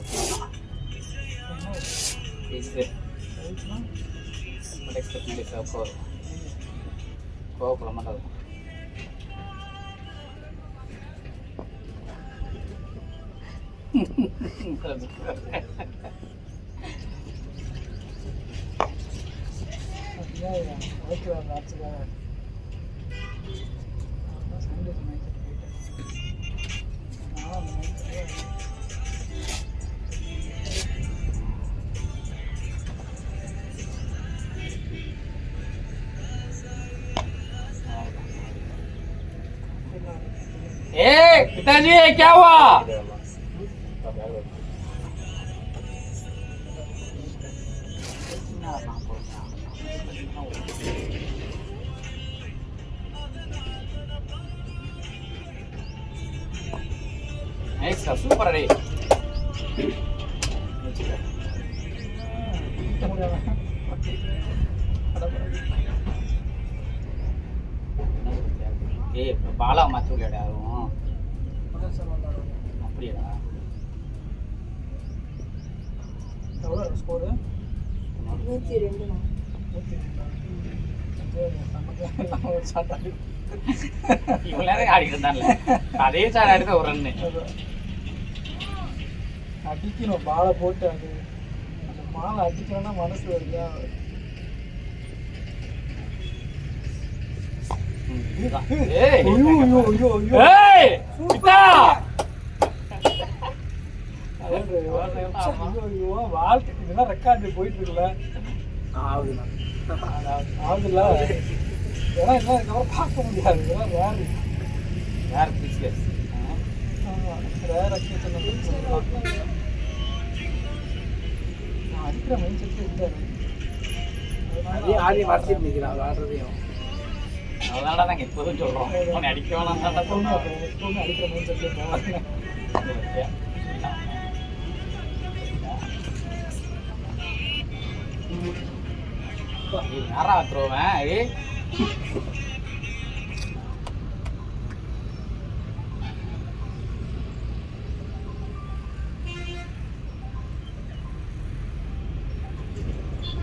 S4: எக்ஸ்பெக்ட் பண்ணி சிவப்பாக வரும், கோவப்படமாக இருக்கும்.
S5: ஓகேவா மேட்ச்சுக்காக சண்டே மேட்ச் நான் அந்த மேட்ச்
S4: पिताजी क्या हुआ? சூப்பர் அடே ஏய் பாலா மாற்றி விளையாட யாரும் அப்படியா?
S5: எவ்வளோ ஸ்கோரு?
S3: 102.
S4: இவ்வளோ நேரம் ஆடிட்டு இருந்தான்ல, அதே சார் ஆடிதான் ஒரு ரன்னு.
S5: அடிக்கணும் பாலை போட்டு, அது அந்த பாலை அடிக்கணும்னா மனசு வருதா? வாழ்க்கை இதெல்லாம் ரெக்கார்டு போயிட்டு இருக்குல்ல, ஆகுதுல்ல, இதெல்லாம் என்ன இதுக்கப்புறம் பார்க்க முடியாது. இதெல்லாம் வேறு வேற நான் அடிக்கிற மைண்ட் செட்டு இருந்தாரு.
S1: ஆடி மறைச்சிட்டு நிற்கிறான் விளாடுறதையும்.
S4: அதனால நாங்கள் எப்போதும் சொல்கிறோம், அவனை அடிக்க வேணாம் தான் சொல்கிறோம்.
S5: எப்பவுமே அடிக்கிற மைண்ட் செட்டு போவாங்க.
S4: யாரா த்ரோவேன்?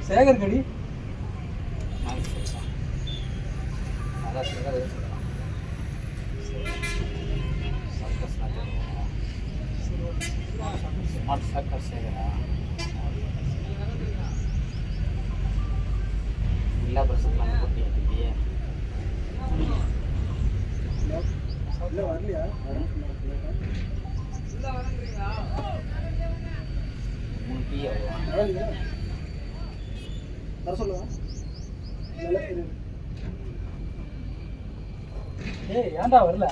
S5: சேகர் கடி
S4: எல்லா பரிசுக்கெல்லாம் போட்டி எடுத்துக்கியே
S1: வரலையா?
S4: 3 டீ ஆகும்.
S1: வர சொல்லுங்க.
S5: ஏய் ஏன்டா வரல?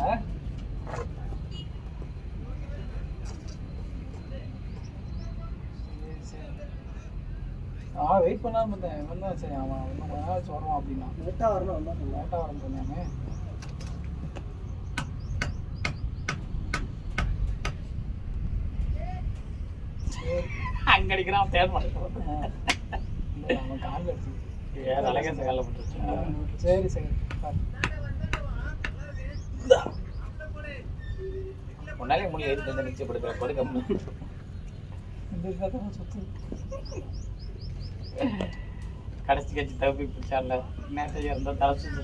S5: வெயிட் பண்ணாம இருந்தேன். இவன் தான் சரி, அவன் இன்னும் கொஞ்ச நாள் வருவான் அப்படின்னா.
S1: லேட்டாக வரணும்,
S5: லேட்டாக வரணும் சொன்னாங்க.
S4: அங்க அடிக்கிறான் தேர் பண்ணுறான்.
S5: அவன் காலில் எடுத்து
S4: வேற அழகாக காலில் போட்டுருச்சு.
S5: சரி சரி
S4: முன்னாலே முன்னாடி எடுத்து வந்து நிச்சயப்படுத்துற படுக்க
S5: சுத்து
S4: கடைசி கட்சி தப்பி பிடிச்சார்ல மேசேஜ் இருந்தா தலை சுத்து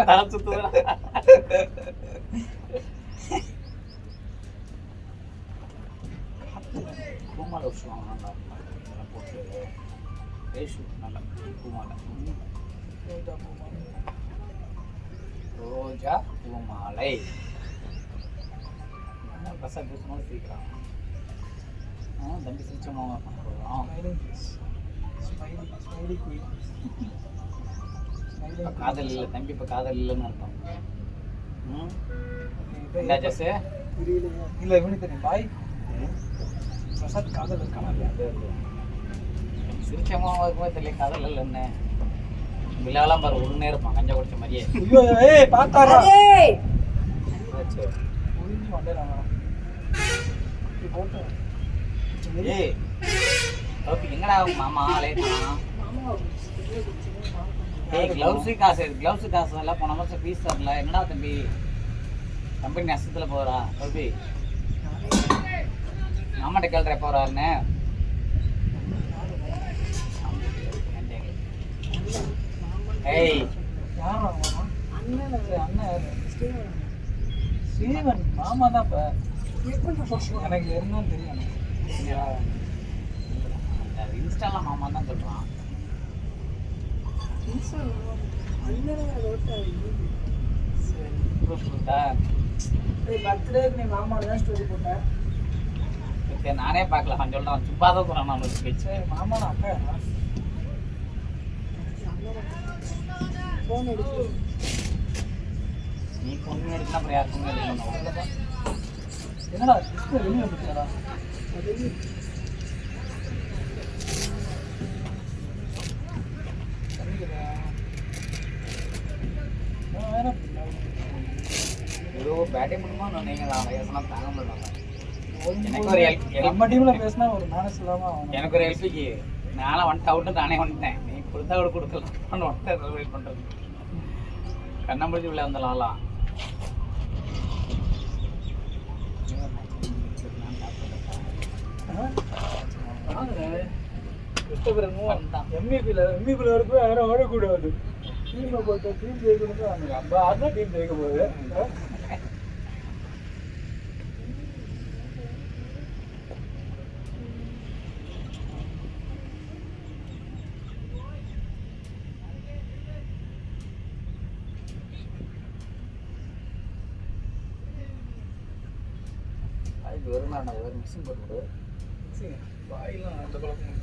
S4: தலை சுத்துதா. பூமாலை விஷயம் நல்லா போட்டு பேசு நல்லா பூமாலை. ரோஜா பூமாலை. என்ன பசங்க பேசணும் சீக்கிரம். தம்பி சிரிச்ச மாமா பண்ணலாம். இப்போ காதல் இல்லை தம்பி, இப்போ காதல் இல்லைன்னு அர்த்தம். என்ன ஜஸ்
S5: இல்லை இவனுக்கு தெரியும் பாய் பிரசாத் காதல் இருக்கானா
S4: சிரிச்ச மாமாவுக்குமே தெரியல காதல் இல்லைன்னு. விழாலாம் பாரு உடனே இருப்பான் கஞ்சா குடிச்ச மாதிரியே.
S5: ஐயோ ஏய் பார்த்தாரா
S3: ஏய்
S5: ஒளிஞ்சு வந்தேன் இப்படி போட்டேன்.
S4: ஏய் ஓகே எங்கடா மாமா லேட்டா? ஏய் க்ளவுஸு காசு எல்லாம் போன மாதம் ஃபீஸ் தரல. என்னடா தம்பி கம்பெனி நஷ்டத்தில் போகிறா தம்பி? மாமாட்ட கேள்ற போகிறாருன்னு. ஏய்
S5: யாரா மாமா? அண்ணன் யாரு? ஸ்ரீவன் மாமா தான் இப்போ. எனக்கு என்னன்னு தெரியும்.
S4: இன்ஸ்டாலாம் மாமா தான் சொல்கிறான்.
S3: பர்த்டேக்கு நீ மாமாவோட தான் ஸ்டோரி போட்டேன்.
S4: நானே பார்க்கல அவன் சொல்கிறான் சும்மா தான் போகிறான் அவனுக்கு.
S5: சரி மாமா நான் அக்கா
S3: ஃபோன் எடுத்து
S4: நீ பொண்ணு எடுத்துனா அப்புறம் யார் பொண்ணு எடுக்கணும்?
S5: என்னடா டிஸ்பிளே வெளியே வந்துச்சாடா?
S4: ஏதோ பேட்டிங் பண்ணுமா நீங்கள் தான் வயசுனா தாங்க முடியல. எனக்கு ஒரு
S5: நம்ம டீம்ல பேசினா ஒரு மேனஸ் இல்லாம
S4: எனக்கு ஒரு எல்பிக்கு நானும் வந்துட்டு அவுட்டு நானே வந்துட்டேன். நீ கொடுத்தா கூட கொடுக்கலாம் வந்துட்டு வெயிட் பண்ணுறது கண்ணம்படிச்சு உள்ள வந்தலாம்லாம்.
S5: எம்இபியில் வரைக்கும் யாரும் ஆடக்கூடாது. டீமை போட்டு டீம் ஜெயிக்கணும். நம்ம ஆடினா டீம் ஜெயிக்க போகுது.
S4: ஒரு மிக்சிங் போட்டு
S5: வாயிலாம் அந்த பழக்கம்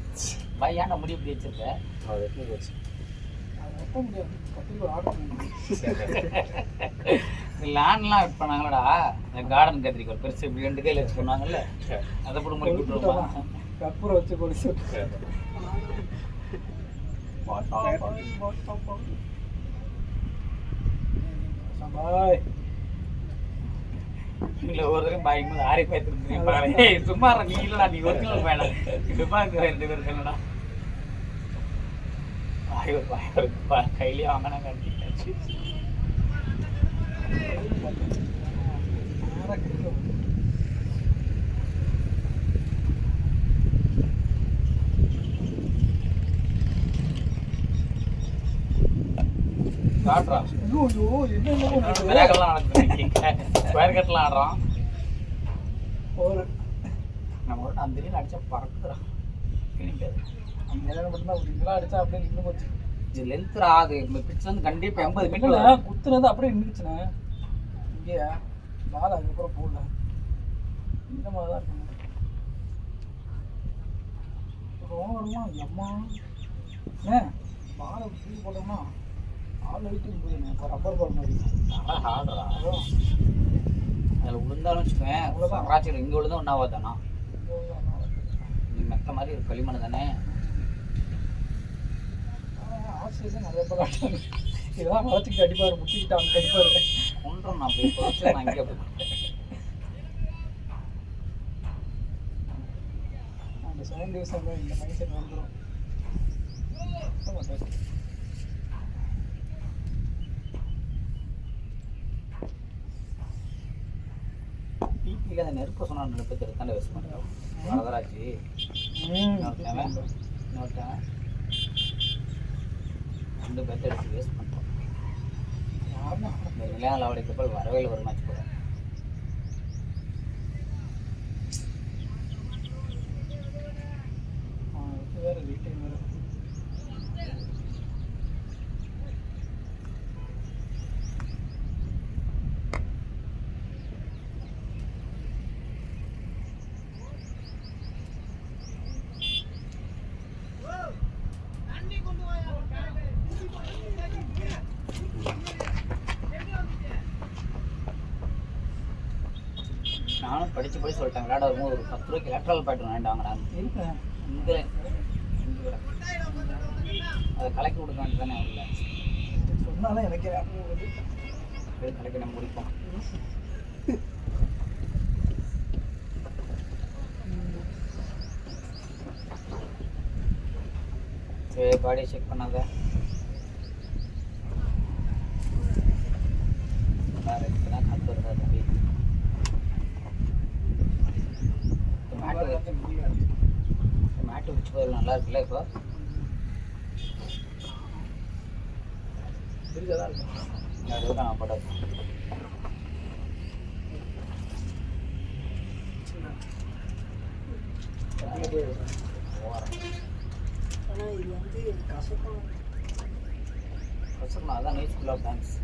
S4: பாய் ஏன்டா முடி இப்படி வச்சிருக்க?
S2: அது எப்படி போச்சு?
S5: அது ஒட்ட முடியாது. கட்டில் ஆர்டர்
S4: லேண்ட்லாம் வெட் பண்ணாங்களடா இந்த கார்டன் கத்திரிக்கோள் பெருசு இப்படி 2 கையில் வச்சு பண்ணுவாங்கல்ல, அதை போட்டு முடி விட்டுருவான்.
S5: கற்பூரம் வச்சு கொடுத்து பாய்
S4: இல்லை ஒரு தடவை பாய்க்கும் போது ஆரி பார்த்துருந்தீங்க சும்மா நீ இல்லைடா நீ ஒரிஜினல் வேணாம் டிபார்ட் 2 பேர் இல்லைடா. பாய் கையிலேயே வாங்கினா கட்டிட்டாச்சு. காட்டுறா விளையாட்டுலாம் நடக்குது. ஸ்கொயர் கட்லாம் ஆடுறான்.
S5: ஒரு
S4: நம்ம ஒரு அந்த நீர் அடிச்சா பறக்குறான்.
S5: மட்டும்தான் இதெல்லாம் அடிச்சா அப்படியே நின்று போச்சு.
S4: இது லென்த்ரா அது பிட்ச் வந்து கண்டிப்பா 80 மீட்டர்
S5: குத்துனது அப்படியே நின்றுச்சுண்ணே. இங்கே பால் அதுக்கப்புறம் போடல. இந்த மாதிரி தான் இருக்கணும். வருமா எம்மா பாலை தூக்கி போட்டோம்னா ஆள் வெயிட்டிங் போதுண்ணே. இப்போ ரப்பர் பால் மாதிரி
S4: நல்லா ஹார்டுறா. அதில் விழுந்தாலும் வச்சுக்கோங்க அவ்வளோதான். ராச்சியில் இங்கே விழுந்தா ஒன்றாவா தானா? நீ மெத்த மாதிரி ஒரு களிமண் தானே.
S5: ஆக்சிஜன் நிறைய பேர் ஆட்டாங்க. இதெல்லாம் வளர்த்துக்கிட்டு அடிப்பார், முட்டிக்கிட்டு அவங்க அடிப்பார்.
S4: ஒன்றும் நான் போய் பொறுத்து நான் இங்கே
S5: அந்த 7 days இந்த மைண்ட் செட் வந்துடும்.
S4: பிபியில் அந்த நெருப்பு சொன்னால் 30 தானே வேஸ்ட் பண்ணுறோம். வரதராச்சு இன்னொருத்தவன் 2 பேர்த்து எடுத்து வேஸ்ட் பண்ணுறோம். இந்த நிலையான லவடி கப்பல் வரவேல ஒரு மேட்ச் போகிறோம்.
S5: வேறு ரீட்டைன் வேறு
S4: படித்து போய் சொல்லிட்டாங்க விளையாட வரும்போது ஒரு 10 ரூபாய்க்கு எலக்ட்ரால் பேட்டர் வாங்கிட்டு வாங்கினாங்க
S5: இருக்கேன்
S4: இந்த அதை கலக்கி கொடுக்க வேண்டியது தானே இல்லை
S5: சொன்னாலும் எனக்கு ஞாபகம் வருது.
S4: கலக்கி நம்ம முடிப்போம். சரி பாடியை செக் பண்ணாத தான் காத்து வருதா தம்பி மேட்டு வச்சு போதில் நல்லா இருக்குல்ல இப்போ
S5: இருக்கதான் இருக்கும்.
S4: அதுதான் நான் படம்
S3: ஆனா இது வந்து கசப்பான
S4: கஷ்டம் அதான் நைஸ் ஃபுல் ஆஃப் தேங்க்ஸ்.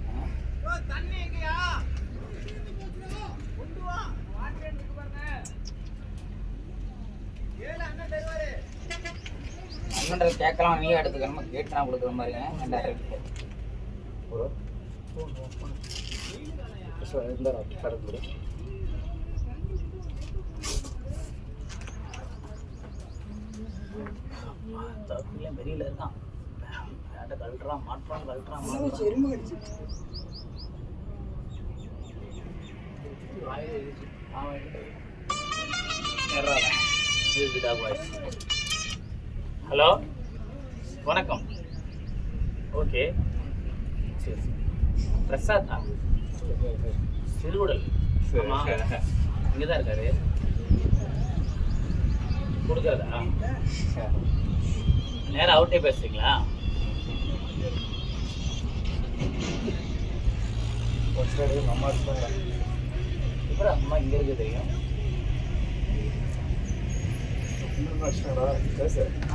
S4: அண்ணன் கேட்கலாம் நீயே எடுத்துக்கணும் கேட்டு நான் கொடுக்குற மாதிரிங்க ரெண்டாயிரம்
S2: ஒரு இந்த கடந்து
S4: தப்பிலாம் வெளியில் இருக்கான் வேட்டை கழட்டுறான் மாட்டுறான் கழட்டுறான்
S3: எறும்பு கடிச்சு
S4: ஹலோ வணக்கம் ஓகே சரி பிரசாத்தா சிறுகுடல் இங்கே தான் இருக்காரு கொடுக்குறதா நேரம் அவுட்டே பேசுறீங்களா
S2: அம்மா இருப்பாங்க
S4: இப்போ அம்மா இங்கே இருக்க தெரியும்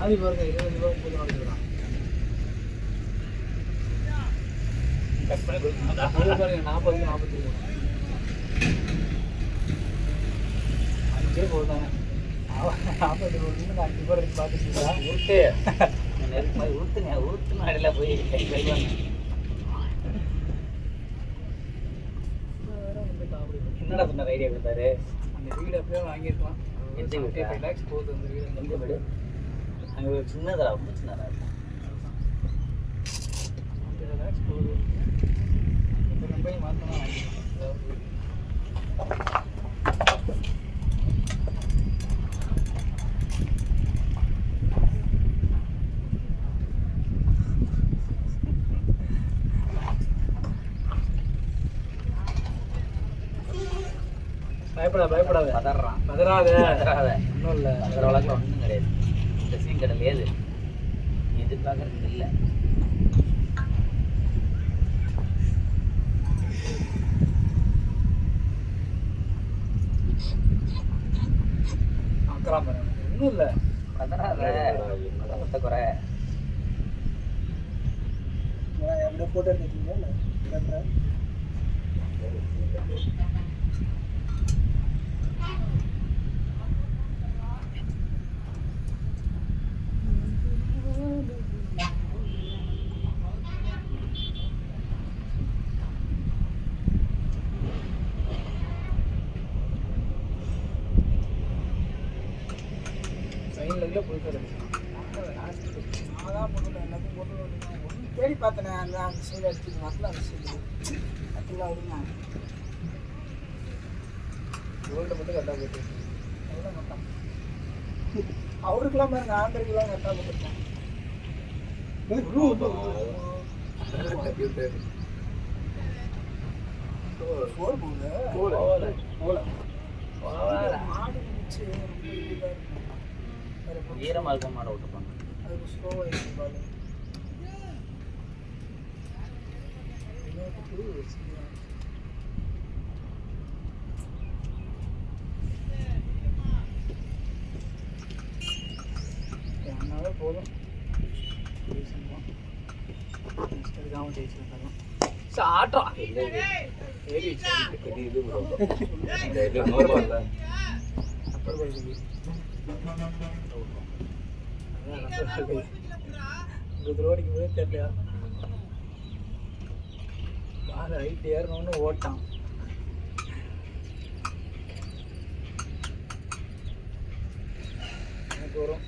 S5: ஆதி பாருங்க 20 ரூபா 30 ரூபா எடுத்துக்கலாம்.
S4: கட் பண்ணி கொடுக்கணும்டா
S5: அது பாருங்க 40 43 அஞ்சே போதுதானே 40 ரூபாய்க்கு 5 ரூபாய் எடுத்து பார்த்துட்டீங்களா
S4: உருட்டு நெருக்கு மாதிரி உருட்டுங்க உருட்டு நாடில் போய் கை வைவாங்க என்னடா சொன்ன ஐடியா கொடுத்தாரு
S5: அந்த வீடு அப்படியே வாங்கியிருக்கலாம்.
S4: எந்த வீடு?
S5: 75 lakhs போகுது அந்த வீடு.
S4: எந்த வீடு அங்கே ஒரு சின்னதா ரொம்ப சின்னதா இருக்கும்
S5: 75 lakhs போகுது. இந்த கம்பெனி மாற்றணும் வாங்கிக்கலாம். அதாவது பயப்படாத
S4: பதறான்
S5: பதறாத
S4: பதறாத
S5: ஒன்றும் இல்லை.
S4: பதற வழக்கில் ஒன்றும் கிடையாது இந்த சீன் கடல் ஏது எதிர்பார்க்கறது இல்லை
S5: பார்க்கலாம் பாருங்க ஒன்றும் இல்லை.
S4: பதறாத பதறத்தை குறை
S3: எப்படியோ போட்டோ எடுத்துட்டீங்க கட்டுறேன்
S5: சைனில் இல்லை போய்க்காது.
S3: நான் தான் போட்டு எல்லாத்தையும் போட்டு ஒன்று தேடி பார்த்தேனே அந்த அந்த சைடு அடிச்சுட்டு வரல அந்த சைடு அப்படிலாம் விடுங்க
S5: கோல்டு மட்டும் கரெக்டாக போட்டு
S3: அவ்வளோ மட்டும் அவருக்கெல்லாம் பாருங்க ஆந்திரிக்கெல்லாம் கரெக்டாக போட்டுருக்கேன் ஃபோர் போகுது மாடு பிடிச்சி ரொம்ப இதாக இருக்கும்
S4: ஈரமாக இருக்க மாட விட்டுப்பாங்க
S3: அதுக்கு ஸ்லோவாக இருக்கும் பாரு
S5: அதனால போதும் இன்ஸ்டாகிராம் ஜெயிச்சிருக்காங்க ஆட்டம் ஏறி
S2: இது bro. இந்த இது normal ல.
S5: அப்புறம் போய் ரோடிக்கு போய் தெரியலையா ரைட் ஏறணும்னு ஓட்டான் வரும்.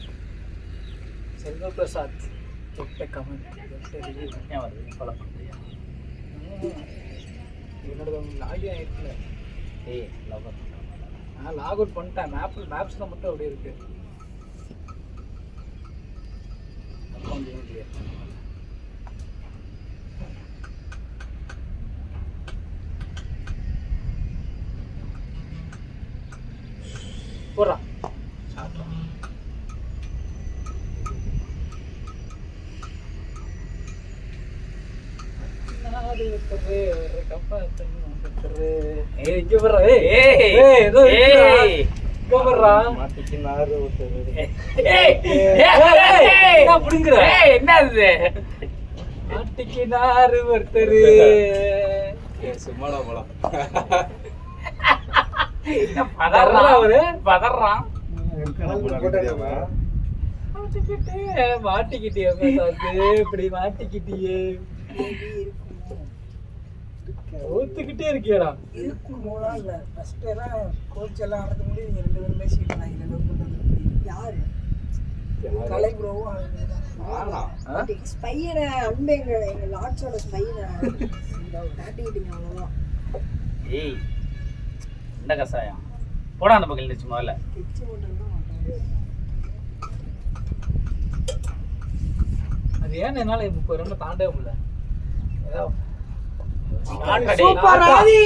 S5: செல்வ பிரசாத் கெட்ட கமெண்ட்
S4: ஏன் வருது ஃபாலோ பண்ணுறியா?
S5: என்னோட லாகின் ஆயிருக்குல்ல.
S4: ஏய் லவ்
S5: நான் லாக் அவுட் பண்ணிட்டேன். மேப்ஸில் மட்டும் அப்படியே இருக்கு.
S4: Account clear.
S5: போடுறா சாப்பிட்றான்.
S2: மாட்டிக்கினாரு ஒருத்தர்.
S4: என்ன இது?
S5: மாட்டிக்கினாரு ஒருத்தரு.
S2: சும்மாடா போலாம்.
S4: பதறான்.
S5: மாட்டிக்கிட்டியே இப்படி மாட்டிக்கிட்டியே ஒத்துக்கிட்டே இருக்கியடா.
S3: இருக்கும் போதா இல்லை ஃபர்ஸ்ட் எல்லாம் கோச் எல்லாம் ஆடுறது முடியும். நீங்கள் 2 பேரும் பேசிக்கலாம். இதில் லவ் பண்ணுறது யாரு? கலை ப்ரோவும் ஸ்பையனை அன்பு எங்கள் லாட்ஸோட ஸ்பையனை காட்டிக்கிட்டீங்க. அவ்வளோதான்.
S4: ஏய் என்ன கசாயம் போடா அந்த பக்கம் இருந்துச்சு முதல்ல.
S3: கிச்சு மட்டும்தான்
S5: அது ஏன் என்னால் 30 ரன் தாண்டவே முடியல.
S3: சூப்பர் ஆதி.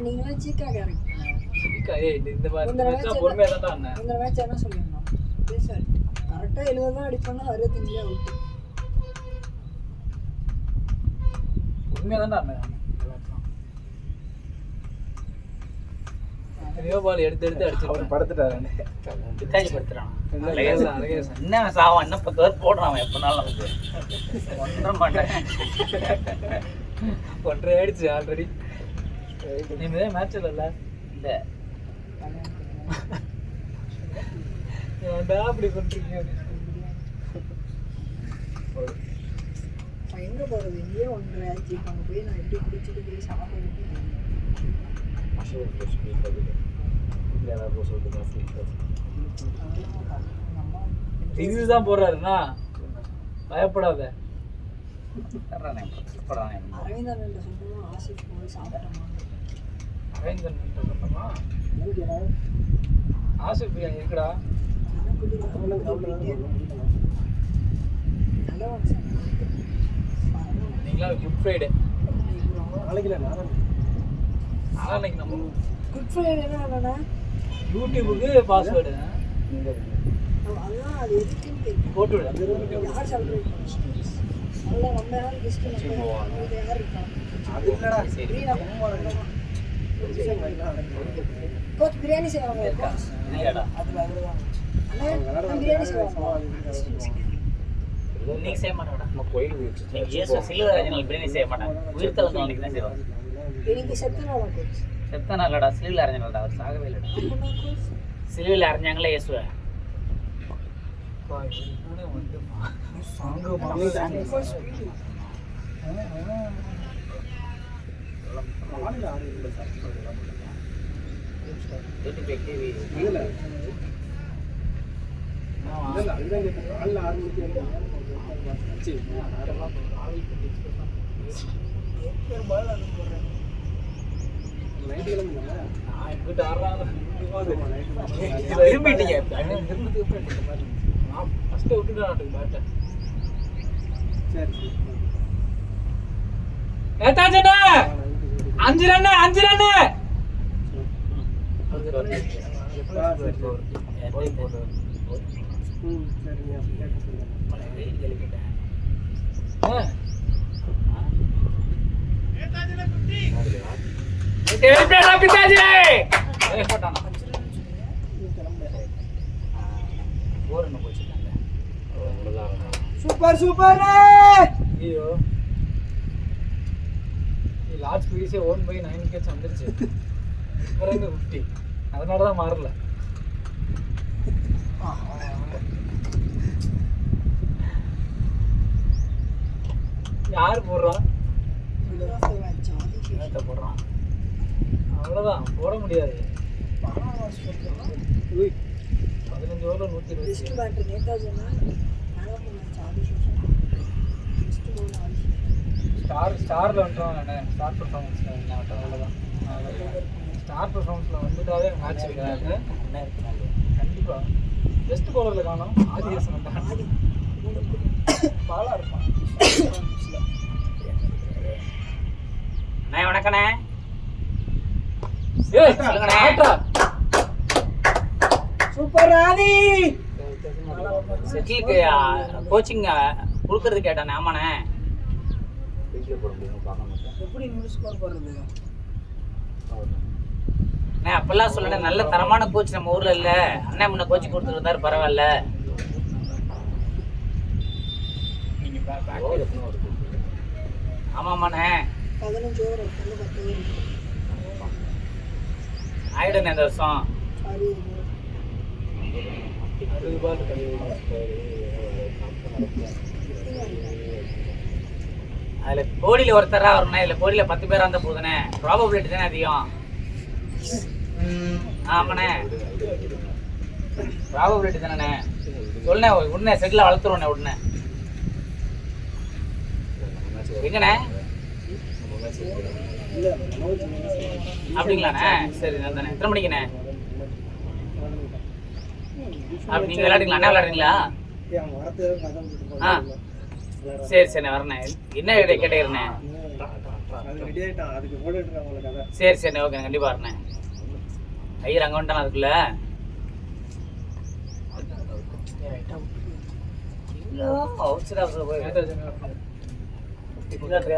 S3: நீங்களாம் சீக்கா கேரக்டர்.
S5: இந்த மாதிரி பொறுமையாக தான் அண்ணன்.
S3: இந்த மேட்ச் என்ன சொல்லியிருந்தோம்? கரெக்டாக 70 தான் அடிப்பாங்க. 65 அவுட்.
S5: உண்மையாக தானே அண்ணன். பால் எடுத்து அடிச்சு படுத்துட்டாரு.
S4: பித்தாஜி படுத்துறான். என்ன சாவான்? என்ன 10 பேர் போடுறான் அவன் எப்பனாலும் நமக்கு ஒன்றும் மாட்டேன்.
S5: 1.5 ஆயிடுச்சு ஆல்ரெடி. நீங்க மேட்ச் இல்ல
S4: இல்லை
S5: ஏன்டா அப்படி பண்றீங்க?
S3: எங்கே போகிறது? இங்கேயே 1.5 ஆச்சு. அங்கே போய் நான் எப்படி குடிச்சிட்டு போய் சாப்பிட்டு
S5: ரிவ்யூ தான் போடுறாருண்ணா, பயப்படாத.
S3: அரவிந்தன் சொன்னோம். ஆசிப் போய் சாப்பிட்டோமா?
S5: அரவிந்தன் சொன்னோமா? ஆசிப் இருக்குடா. நீங்களா குட் ஃப்ரைடே நாளைக்கு நம்ம
S3: குட் ஃப்ரைடே என்னன்னா
S5: யூடியூபுக்கு பாஸ்வேர்டு
S3: அதான் அது எதுக்குன்னு தெரியும்.
S5: போட்டு விடு.
S3: யார் செலிப்ரேட் பண்ணுவோம்? அதில் நம்ம யார் கெஸ்ட் நம்ம யார் இருக்கா? கோச் பிரியாணி செய்வாங்க. அதில் அதுதான் பிரியாணி செய்வாங்க.
S4: இன்னைக்கு செய்ய மாட்டாடா.
S2: நம்ம கோயில் போயிடுச்சு.
S4: சிலுவராஜனால் பிரியாணி செய்ய மாட்டாங்க. உயிர்த்த வந்து நாளைக்கு தான் செய்வாங்க.
S3: இன்னைக்கு செத்துனால கோச்
S4: செத்த நாளடா. சிலுவில் அரைஞ்சாங்கடா. அவர் சாகவே இல்லைடா. சிலுவில் அரைஞ்சாங்களே இயேசுவை.
S5: அஞ்சு ரன்னு
S3: சூப்பர் சூப்பர்.
S5: ஐயோ லார்ஜ் பீஸே 1/9 விக்கெட்ஸ் வந்துருச்சு. 50 அதனால தான் மாறல. யார் போடுறா?
S4: போடுறான்.
S5: அவ்வளோதான், போட முடியாது. 15 ஓவர்
S3: பெஸ்ட் பேட்டர் நேதாஜினா நான் சார்ஜ் பெஸ்ட் போல்
S5: ஸ்டாரில் வந்துட்டோம் நான் ஸ்டார் பெர்ஃபார்மன்ஸில் அவ்வளோதான் ஸ்டார் பெர்ஃபார்மன்ஸில் வந்துட்டாவே மேட்ச் இருக்காது கண்டிப்பாக பெஸ்ட் பவுலரில் காணும் ஆதிவாசம் வந்தாங்க பாலாக இருப்பான்
S4: அண்ணே வணக்கண்ணே.
S5: சொல்லுங்கண்ணே.
S3: சூப்பர் ராணி
S4: செட்டிலுக்கு கோச்சிங் கொடுக்கறது கேட்டானே. ஆமாண்ணே.
S2: வீட்டில் போட முடியும் பார்க்க மாட்டேன்.
S3: எப்படி நியூஸ் ஸ்கோர் போடுறது
S4: அண்ணே அப்பெல்லாம் சொல்லணும், நல்ல தரமான கோச் நம்ம ஊர்ல இல்ல. அண்ணன் முன்ன கோச்சிங் கொடுத்துருந்தாரு, பரவாயில்ல. ஆமாம்மாண்ணே
S3: 15 ஓவர் 10 ஓவர்
S4: ஆயிடுண்ணே இந்த வருஷம்.
S5: 60 பால்
S4: அதுல கோடியில ஒருத்தரா வரணும், இதுல கோடியில 10 பேரா இருந்தா போதுண்ணே. ப்ராபபிலிட்டி தானே அதிகம். ஆமாண்ணே ப்ராபபிலிட்டி தானே. சொல்லுண்ணே உடனே செட்டில் வளர்த்துருவோண்ணே உடனே. எங்கண்ணே அப்படிங்களாண்ணே? சரி தானே. எத்தனை மணிக்குண்ணே? அப்படி நீங்கள் விளையாடுங்களா? அண்ணா விளையாடுறீங்களா? ஆ சரி சரிண்ணே வரண்ணே. என்ன கேட்டுக்கிறண்ணே? சரி சரிண்ணே ஓகே கண்டிப்பாக வரண்ணே. ஐயர் அங்கே வந்துட்டான் அதுக்குள்ள.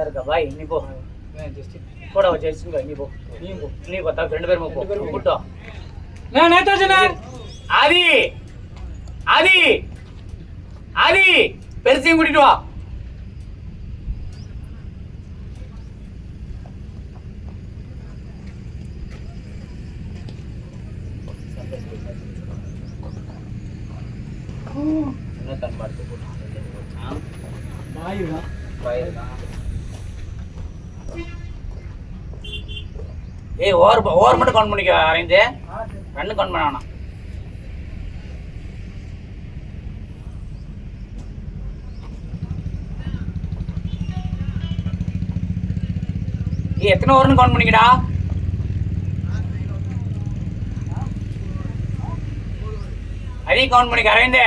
S4: இருக்கா பாய் நீ போ போட வச்சு நீ போ. நீ பார்த்தா 2 பேரும் போ கூட்டம். ஆதி ஆதி ஆதி பெருசையும் கூட்டிட்டு வா. என்ன தன்பாடு போட்டான் ஏய் ஓவர் மட்டும் கவுண்ட் பண்ணிக்க அரேஞ்சு. ரன்னு கவுண்ட் பண்ண வேணாம். ஏய் எத்தனை ஓவர்னு கவுண்ட் பண்ணிக்கடா. அதையும் கவுண்ட் பண்ணிக்க அரேந்து.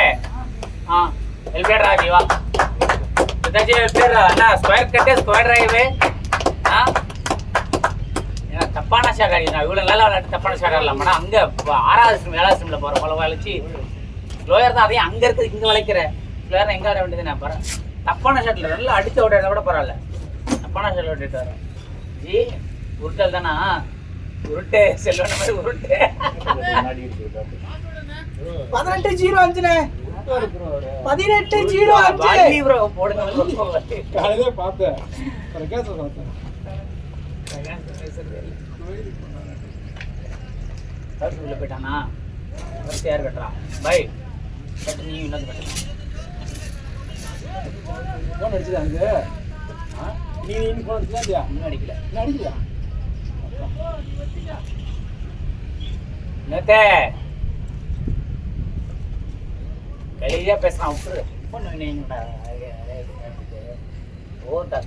S4: ஆ எல்பேட் ராஜி வா. பேர் அண்ணா ஸ்கொயர் கட்டு ஸ்கொயர் டிரைவு. ஆ தப்பான ஷாக்காரி நான் இவ்வளோ நல்லா விளையாட்டு தப்பான ஷாக்கார் இல்லாமடா. அங்கே 6வது ஸ்ட்ரீம் 7வது ஸ்ட்ரீமில் போகிற போல வளைச்சி ஸ்லோயர் தான். அதையும் அங்கே இருக்குது இங்கே வளைக்கிற ஸ்லோயர் எங்கே ஆட வேண்டியது. நான் பாரு தப்பான ஷாட்டில் நல்லா அடித்து விட கூட பரவாயில்ல. தப்பான ஷாட்டில் விட்டுட்டு வரேன் ஜி. உருட்டல் தானா? உருட்டு செல்வன மாதிரி உருட்டு.
S3: 18-0 18-0
S4: ப்ரோ போடுங்க.
S5: காலையில பார்த்தேன் பிரகாஷ் பார்த்தேன்.
S4: உள்ள போயிட்டானா யார் கட்டுறா பை கட்டு. நீ இன்னொரு கட்டு.
S5: ஃபோன் அடிச்சுதாங்க. நீ ஃபோன் அடிச்சுதான் இல்லையா?
S4: இன்னும் அடிக்கல.
S5: இன்னும் அடிக்கலையா?
S4: நேத்தே கலியா பேசுறான். விட்டுரு ஃபோன் நீங்கடா ஓட்டா.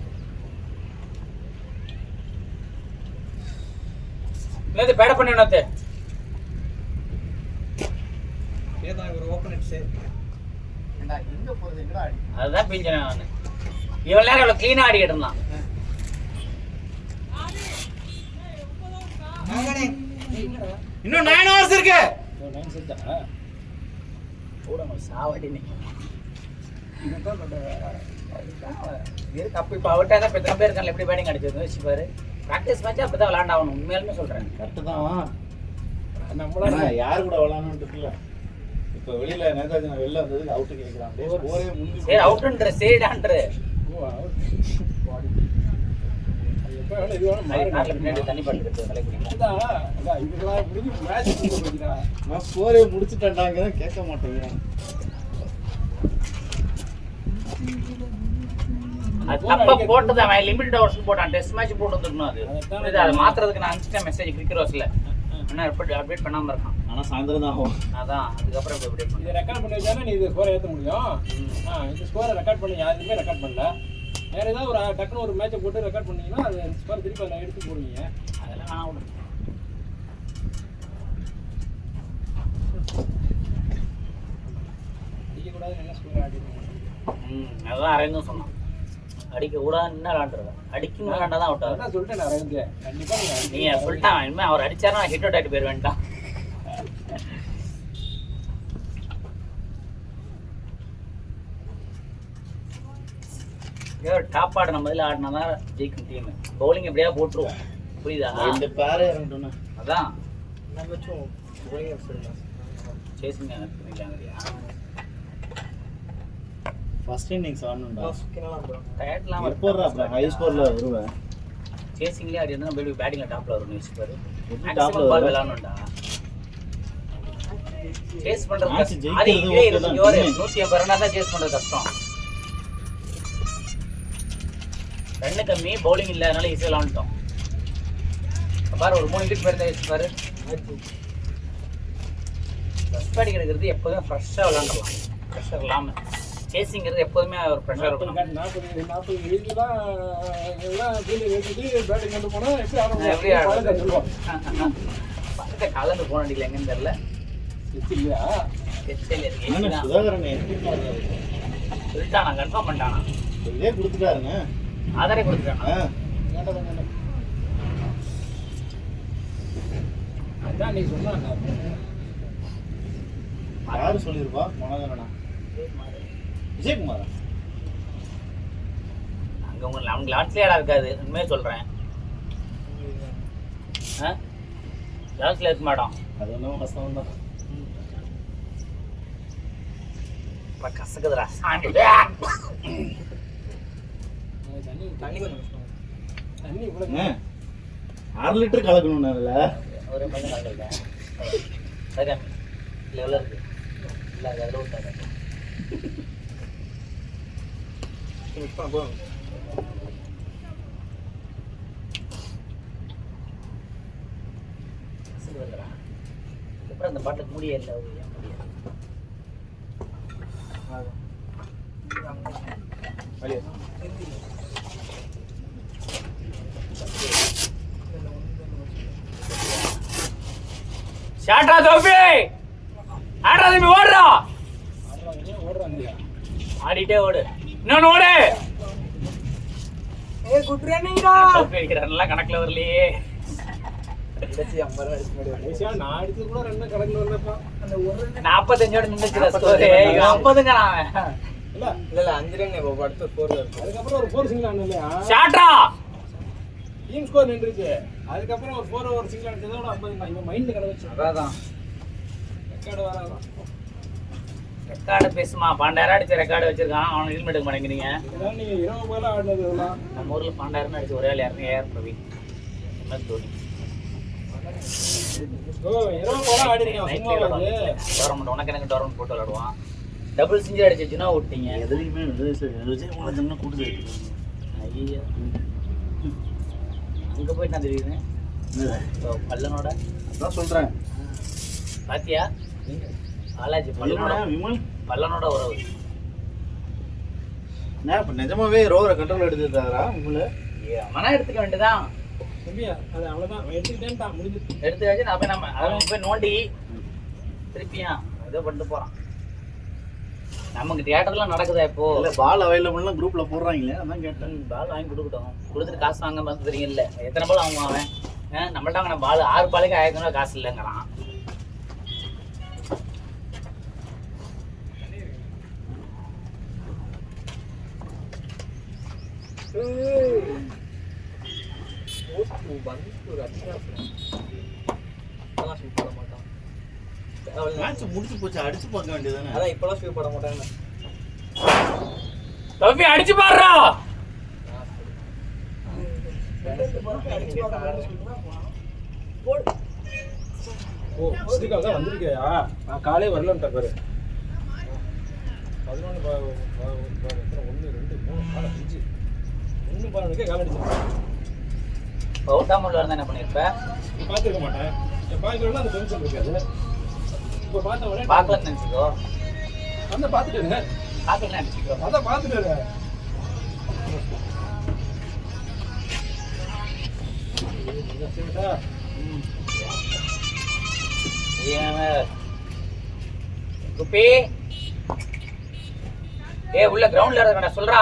S4: நேத்து பேட பண்ணி நேத்து அதுதான் பிஞ்சன. இவன் நேரம் இவ்வளவு கிளீனா ஆடிக்கிட்டு இருந்தான்.
S1: இன்னும் 9 hours இருக்கு.
S4: சாவடி அப்ப இப்ப அவர்கிட்ட தான் எத்தனை பேர் இருக்காங்க எப்படி பேட்டிங் அடிச்சது வச்சு பாரு. ப்ராக்டிஸ் மேட்ச் அப்பதான் விளையாண்டாகணும். உண்மையாலுமே சொல்றேன்.
S5: கரெக்டு தான். நம்மளா
S2: யாரு கூட விளையாடணும்னு இருக்குல்ல. இப்போ வெளியில நேதாஜி வெளில வந்ததுக்கு அவுட்டு கேட்கலாம். ஒரே முந்தி
S4: சரி அவுட்ன்ற சரிடான்ற தண்ணி பாட்டு
S2: நான் ஸ்கோரே முடிச்சுட்டேன்டாங்க கேட்க மாட்டேங்கிறேன்.
S4: அது தப்பா போட்டது. அவன் லிமிட்டட் ஹவர்ஸ் போட்டான். டெஸ்ட் மேட்ச் போட்டு வந்துருக்கணும். அது அதை மாத்துறதுக்கு நான் அனுப்பிச்சிட்டேன் மெசேஜ் கிரிக்கெட் ஹவர்ஸ்ல. என்ன அப்டேட் பண்ணாம இருக்கான்.
S2: ஆனால் சாயந்தரம் தான் ஆகும்.
S4: அதான் அதுக்கப்புறம் இப்படி update பண்ணு.
S5: இதை ரெக்கார்ட் பண்ணி வச்சானே நீ இது ஸ்கோரை ஏற்ற முடியும். இந்த ஸ்கோரை ரெக்கார்ட் பண்ணி யாருக்குமே ரெக்கார்ட் பண்ணல. வேற ஏதாவது ஒரு டக்குன்னு ஒரு மேட்சை போட்டு ரெக்கார்ட் பண்ணீங்கன்னா அது ஸ்கோர் திருப்பி அதில் எடுத்து போடுவீங்க.
S4: அதெல்லாம் நான் விடு.
S5: அடிக்கக்கூடாதுன்னு என்ன ஸ்கோர் ஆடிட்டு
S4: அதுதான் அரவிந்தும் சொன்னான். அடிக்கக்கூடாதுன்னு என்ன விளாண்டுருவேன். அடிக்கணும் விளாண்டா தான் விட்டாரு.
S5: அதான் சொல்லிட்டேன் நான் அரவிந்த். கண்டிப்பாக
S4: நீங்க சொல்லிட்டான் இனிமேல் அவர் அடிச்சாருன்னா நான் ஹிட் அவுட் ஆகிட்டு போயிருவேன்ட்டான். டாப் ஆடு நம்ம இதில் ஆடினா தான் ஜெயிக்கும் டீம். பவுலிங் எப்படியா போட்டுருவோம். புரியுதா?
S2: இந்த பேரே இறங்கிட்டோன்னா
S4: அதான்
S1: நம்ம வச்சும்
S4: சேசிங்க இல்லையா
S2: ஃபர்ஸ்ட் இன்னிங்ஸ் ஆடணும்டா.
S4: டயர்ட்லாம்
S2: எப்போறா அப்புறம் ஹை ஸ்கோரில் வருவேன்.
S4: சேசிங்லேயே ஆடி இருந்தால் நம்ம பேட்டிங்கில் டாப்பில் வரும்னு வச்சுப்பாரு.
S2: எப்படி
S4: டாப்ல
S2: டாப்ல
S4: பால்
S2: வரும்?
S4: விளாடணும்டா. சேஸ் பண்றது
S2: Match
S4: கஷ்டம்.
S2: ஜெயிக்கிறது
S4: அது இதே
S2: okay தான்.
S4: 180 ரன் தான் சேஸ் பண்றது கஷ்டம். ரன்னு கம்மி, பவுலிங் இல்ல, அதனால ஈஸியா விளாண்டோம். பாரு ஒரு 3 விக்கெட் போயிருந்தா பாரு. ஃபர்ஸ்ட் பேட்டிங் எடுக்கிறது எப்போதுமே ஃப்ரெஷ்ஷாக விளாண்டலாம். ப்ரெஷர் இல்லாமல் சேசிங்கிறது எப்போதுமே ஒரு ப்ரெஷர் இருக்கணும்.
S5: 40 வீட்டுலாம் எல்லாம் கீழே வச்சுட்டு பேட்டிங் கொண்டு போனால்
S4: எப்படி பக்கத்தை கலந்து போன அடிக்கல எங்கன்னு தெரியல.
S5: இல்லையா
S2: என்னண்ணே சுதாகரன் எப்படி பாருங்க
S4: சொல்லிட்டான், நான் கன்ஃபார்ம் பண்ணிட்டானா.
S2: இதே கொடுத்துட்டாருங்க.
S4: ஆதாரே கொடுத்துட்டானா.
S5: அதான் நீ சொன்னா
S2: யாரு சொல்லியிருப்பா? மனோகரனா? விஜயகுமாரா?
S4: அங்கே உங்களுக்கு அவங்க லாட்ஸ்லேயே இடம் இருக்காது, உண்மையே சொல்கிறேன். லாட்ஸில் இருக்க மாட்டோம்.
S2: அது ஒன்றும் கஷ்டம் தான்.
S4: இப்போ கசக்குதுடா சாமி.
S1: தண்ணி கொஞ்சம்
S5: தண்ணி இவ்வளோ
S2: 6 லிட்டர் கலக்கணும் அதில்.
S4: ஒரு மணி கலந்துருக்கேன். சரி இல்லை எவ்வளோ இருக்குது? இல்லை அது அதில் விட்டாங்க.
S1: மிக்ஸ் பண்ண போதும்.
S4: கசக்கு வந்துடா. அப்புறம் அந்த பாட்டிலுக்கு முடிய இல்லை, ஏன் முடியாது?
S1: வழியா
S4: ஷாட்ரா தோபி ஆடுறா தம்பி, ஓடுறா.
S5: ஓடுறாங்க.
S4: ஆடிட்டே ஓடு, இன்னொன்று ஓடு.
S3: குட் ரன்னிங்டா.
S4: தோப்பி அடிக்கிறான்லாம் கணக்கில் வரலையே.
S1: 50 ரன் அடிச்சு முன்னாடி
S5: கடைசியா நான் அடிச்சது கூட ரெண்டு கணக்குல வரலப்பா.
S3: அந்த ஒரு run
S4: 45 நின்றுச்சு ஸ்கோர். 50ங்க நான்.
S5: இல்ல
S1: இல்ல 5 ரன் இப்போ அடுத்த 4 இருக்கு.
S5: அதுக்கப்புறம் ஒரு 4 சிங்கிள் ஆனது இல்லையா?
S4: ஷாட்ரா
S5: டீம் ஸ்கோர் நின்றுச்சு. அதுக்கப்புறம் ஒரு 4 ஓவர் சிங்கிள் அடிச்சதோட 50 இவன் மைண்ட்ல கடை வச்சு
S4: அதான்
S5: ரெக்கார்டு வராதான்.
S4: ரெக்கார்டு பேசுமா. 12,000 அடிச்ச ரெக்கார்டு வச்சிருக்கான், அவனை ஹெல்மெட் எடுக்க மாட்டேங்கிறீங்க.
S5: இதெல்லாம் நீங்க 20 பால் ஆடினது இதெல்லாம்.
S4: நம்ம ஊரில் 12,000 அடிச்சு ஒரே ஆள் யாருன்னு ஏஆர் பிரவீன், எம்எஸ் தோனி.
S5: ஓ 20 பால் ஆடிருக்கான் சும்மா வந்து.
S4: டோர்னமெண்ட் உனக்கு எனக்கு டோர்னமெண்ட் போட்டு விளாடுவான். டபுள் செஞ்சுரி அடிச்சிச்சுன்னா விட்டீங்க.
S2: எதுலையுமே விஜயகுமார் கூட்டு சேர்த்து.
S4: ஐயோ அங்கே போயிட்டு நான் தெரியுது பல்லனோட.
S2: அதான் சொல்கிறேன்.
S4: பாத்தியா பாலாஜி பல்லனோட
S2: விமல்
S4: பல்லனோட உறவு.
S2: நான் இப்போ நிஜமாவே ரோவரை கண்ட்ரோல் எடுத்துட்டாரா விமல்?
S4: மனம் எடுத்துக்க வேண்டியதான்.
S5: தம்பியா அது அவ்வளவுதான் எடுத்துக்கிட்டேன்டா முடிஞ்சு.
S4: எடுத்துக்காச்சு நான் போய் நம்ம அதை போய் நோண்டி திருப்பியா ஏதோ பண்ணிட்டு போகிறான். நமக்கு தியேட்டர்லாம் நடக்குதா இப்போ?
S2: இல்லை பால் அவைலபிள்லாம் குரூப்பில் போடுறாங்களே, அதான் கேட்டேன்.
S4: பால் வாங்கி கொடுக்கட்டும், கொடுத்துட்டு காசு வாங்க வந்து தெரியும்ல. எத்தனை பால் வாங்குவான் அவன்? நம்மள்ட்ட வாங்கின பால் 6 பாலுக்கு 1000 ரூபா காசு இல்லைங்கிறான்.
S1: ஒரு அடிச்சு போட மாட்டான்.
S2: மேட்ச் முடிச்சு போச்சு, அடிச்சு பார்க்க வேண்டியதானே.
S1: அதான் இப்பெல்லாம் ஸ்வீப் போட மாட்டாங்க.
S4: தம்பி அடிச்சு பாடுறா.
S5: ஓ ஸ்ரீகாந்த் தான் வந்திருக்கியா? நான் காலையே வரலன்ட்ட பாரு. 11 1 2 3 4 5 1 12 கால் அடிச்சேன்.
S4: பவுட்டாமல் இருந்தால் என்ன பண்ணியிருப்பேன்?
S5: பார்த்துருக்க மாட்டேன். என் பாய்க்கலாம் அந்த பென்ஷன் இருக்காது. இப்போ பார்த்த உடனே
S4: பார்க்கலன்னு நினச்சிக்கோ,
S5: அந்த பார்த்துட்டு
S4: பார்க்கலன்னு நினச்சிக்கோ.
S5: அதான் பார்த்துட்டு
S4: குப்பி உள்ள கிரவுண்ட்ல இருக்கடா சொல்றா.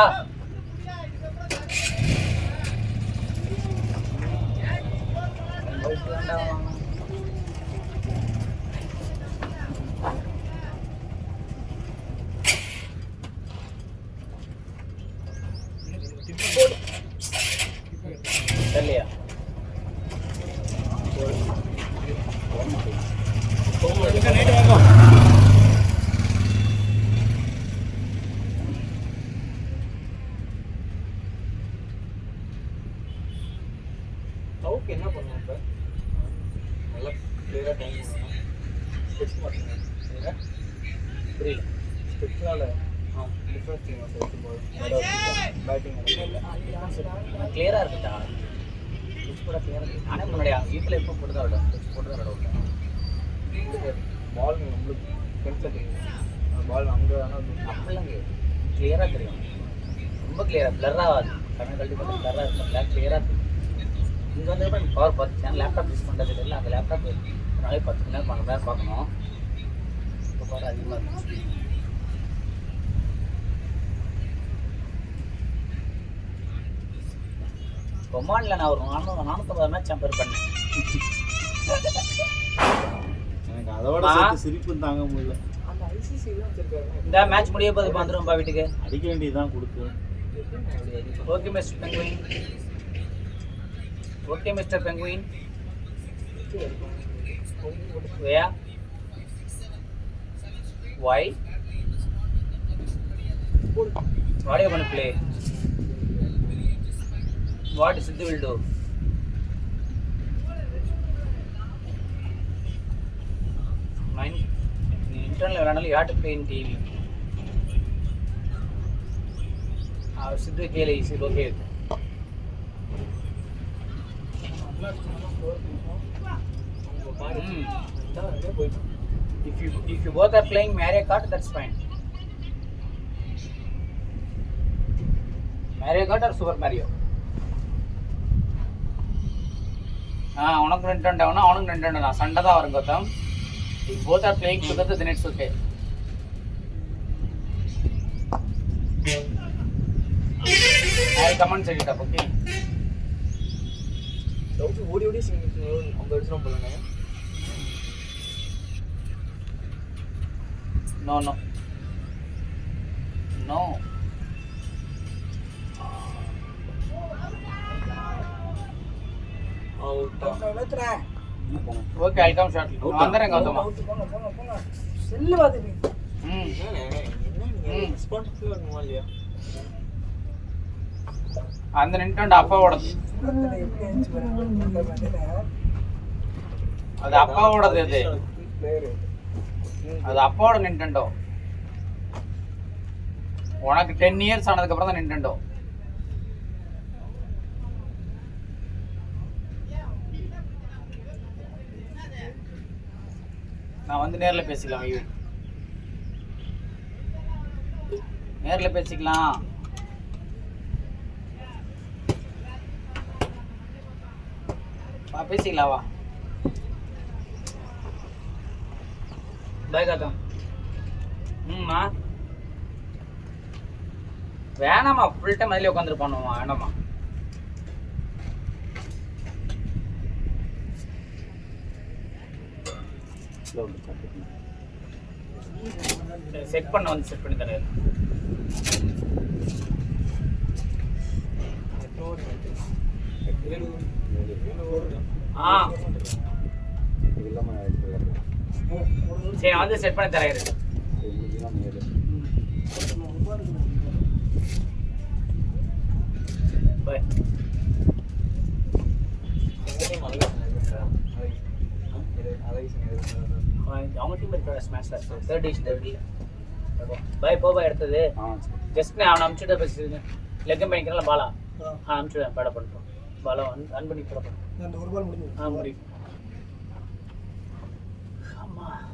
S4: சரியா
S5: நைட்டு வாங்க.
S1: சவுக்கு என்ன பண்ணுவோம் இப்போ? நல்லா கிளியராக டைம் ஸ்டெப்ஸ் மாட்டேங்க
S4: புரியல.
S1: ஸ்டெப்ஸ்னால டிஃப்ரென்ஸ் தெரியுமா பேட்டிங்
S4: கிளியரா இருக்குடா, ஸ்விட்ச் கூட கிளியரா இருக்கு. நானே முன்னாடி வீட்டில் எப்போ போட்டு தான் விடும், ஸ்விட்ச் போட்டு தான் விட விட்டேன்.
S1: பால் நம்மளுக்கு ஃப்ரெண்ட்ஸில் தெரியும், பால் அங்கே ஆனால்
S4: அப்படிலாம் கிளியரா தெரியும், ரொம்ப கிளியரா பிளர் ஆகாது. கண்ணு கழட்டி பார்த்து பிளராக இருக்கும், பிளாக் கிளியரா தெரியும். இங்கே வந்து கூட பவர் பார்த்துச்சேன், லேப்டாப் யூஸ் பண்ணுறது இல்லை. அந்த லேப்டாப் ஒரு நாளைக்கு 10 மணி நேரம் 12 மணி நேரம் பார்க்கணும். இப்போ பவர் அதிகமாக இருந்துச்சு. ஒமானில் நான் ஒரு 450 மேட்ச் கம்பேர் பண்ணேன்.
S2: எனக்கு அதோட சேர்த்து சிரிப்பு தாங்க முடியல.
S1: அந்த ஐசிசி தான் வச்சிருக்காரு.
S4: இந்த மேட்ச் முடிய போது வந்துரும்பா வீட்டுக்கு.
S2: அடிக்க வேண்டியதுதான் கொடுத்து.
S4: Okay mister penguin, okay mister penguin. Where? Why? What are you going to play? What Siddhu will do? Mine. Internal level, you have to play in TV. Siddhu Kele is okay. If you both are playing Mario Kart, that's fine. Mario Kart or Super Mario? உனக்கு ரெண்டு அவனுக்கு ரெண்டு சண்டை தான் வரும் Gautham. If both are playing together, then it's okay. I will come and set it up, okay?
S1: ஓடி ஓடி அவங்க அடிச்சிடும் போலண்ணே.
S4: No. Okay, I'll come shortly. வந்துறேன் கௌதம்.
S3: செல்லு பார்த்துட்டு
S1: ரெஸ்பான்சிபிளாக இருக்குமா இல்லையா?
S4: அந்த நின்டெண்டோ அப்பாவோடது.
S3: எப்படி இருந்துச்சு பாருங்க.
S4: அது அப்பாவோடது. அது அப்பாவோட நின்டெண்டோ. உனக்கு 10 இயர்ஸ் ஆனதுக்கு அப்புறம் தான் நின்டெண்டோ. நான் வந்து நேர்ல பேசிக்கலாம். நேர்ல பேசிக்கலாம். பேசிக்கலாம் வா. பாய் கௌதம். வேணாமா, ஃபுல் டைம் அதிலே உட்காந்துட்டு பண்ணுவோம். வேணாமா, செட் பண்ண வந்து செட் பண்ணி தரேன். சரி, நான் வந்து செட் பண்ணி தரேன். பாய். அவங்க டீம் இருக்கிற ஸ்மாஷ் தேர்ட் டிவிஷன் பாய் போபா எடுத்தது. ஜஸ்ட் நான் அவனை அனுப்பிச்சுட்டு பேசுறேன். லெக்கம் பண்ணிக்கிறேன் பாலா அனுப்பிச்சுடுவேன். படம் பண்ணுறோம். பாலா ரன் பண்ணி படம் பண்ணுறோம்.
S3: ஒரு பால் முடிஞ்சு
S4: முடியும். ஆமாம்.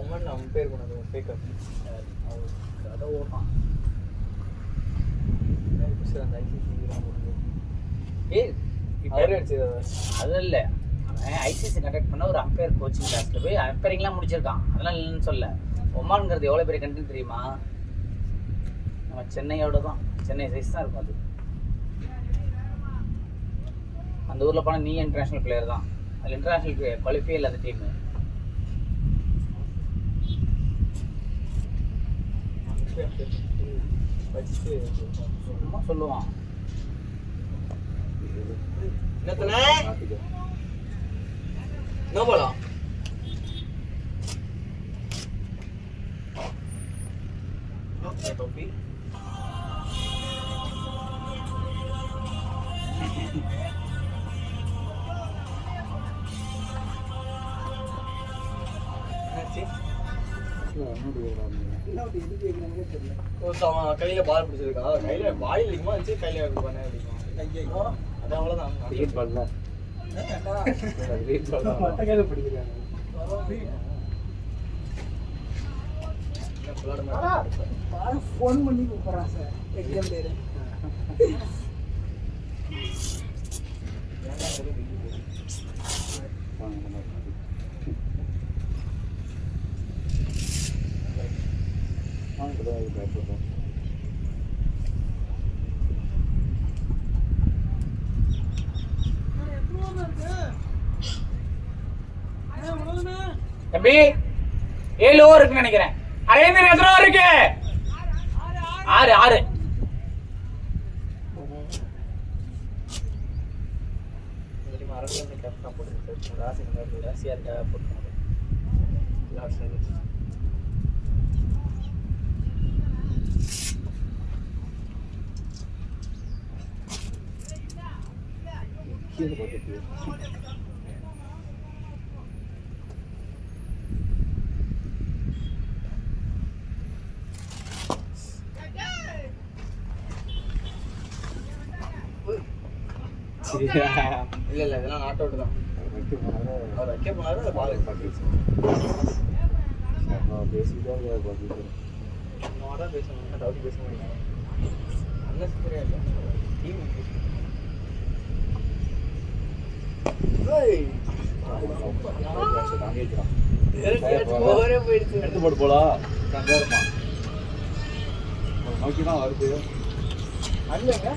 S1: ஒம்மன் அம்பேர் பண்ணது ஃபேக்
S4: அதை ஓட்டான்
S1: அந்த ஐசிசி
S4: ஏய்
S1: அவரே அடிச்சது
S4: அது இல்லை அவன் ஐசிசி கண்டக்ட் பண்ண ஒரு அம்பையர் கோச்சிங் கிளாஸில் போய் அம்பையரிங்லாம் முடிச்சிருக்கான் அதெல்லாம் இல்லைன்னு சொல்ல ஒமான்ங்கிறது எவ்வளோ பெரிய கண்ட்ரி தெரியுமா? நம்ம சென்னையோட தான், சென்னை சைஸ் தான் இருக்கும் அது. அந்த ஊரில் போனால் நீ இன்டர்நேஷ்னல் பிளேயர் தான், அது இன்டர்நேஷ்னல் குவாலிஃபை இல்லாத டீமு. சும்மா சொல்லுவான்.
S1: என்ன போலாம் தொப்பி கையில பால் பிடிச்சிருக்கா, கையில பால் இல்லைக்குமா வச்சு கையில அடிக்கும். அது அவ்வளவுதான்.
S3: ஃபோன் பண்ணி கூப்பிட்றான் சார் எக்ஸாம் பேர்.
S4: தம்பி 7 ஓவர் இருக்குன்னு நினைக்கிறேன். அரேந்திரன் எத்தனை ஓவர் இருக்கு? 6.
S1: இல்ல இல்ல இதெல்லாம் நாட் அவுட் தான். அவர் வைக்க போனாரு அந்த பால் பேசணும் டவுட் பேச மாட்டேன். அன்னெசரியா இல்லை டீம்
S2: எடுத்து போட்டு போலாம் நோக்கி தான் வருது.
S1: அண்ணங்க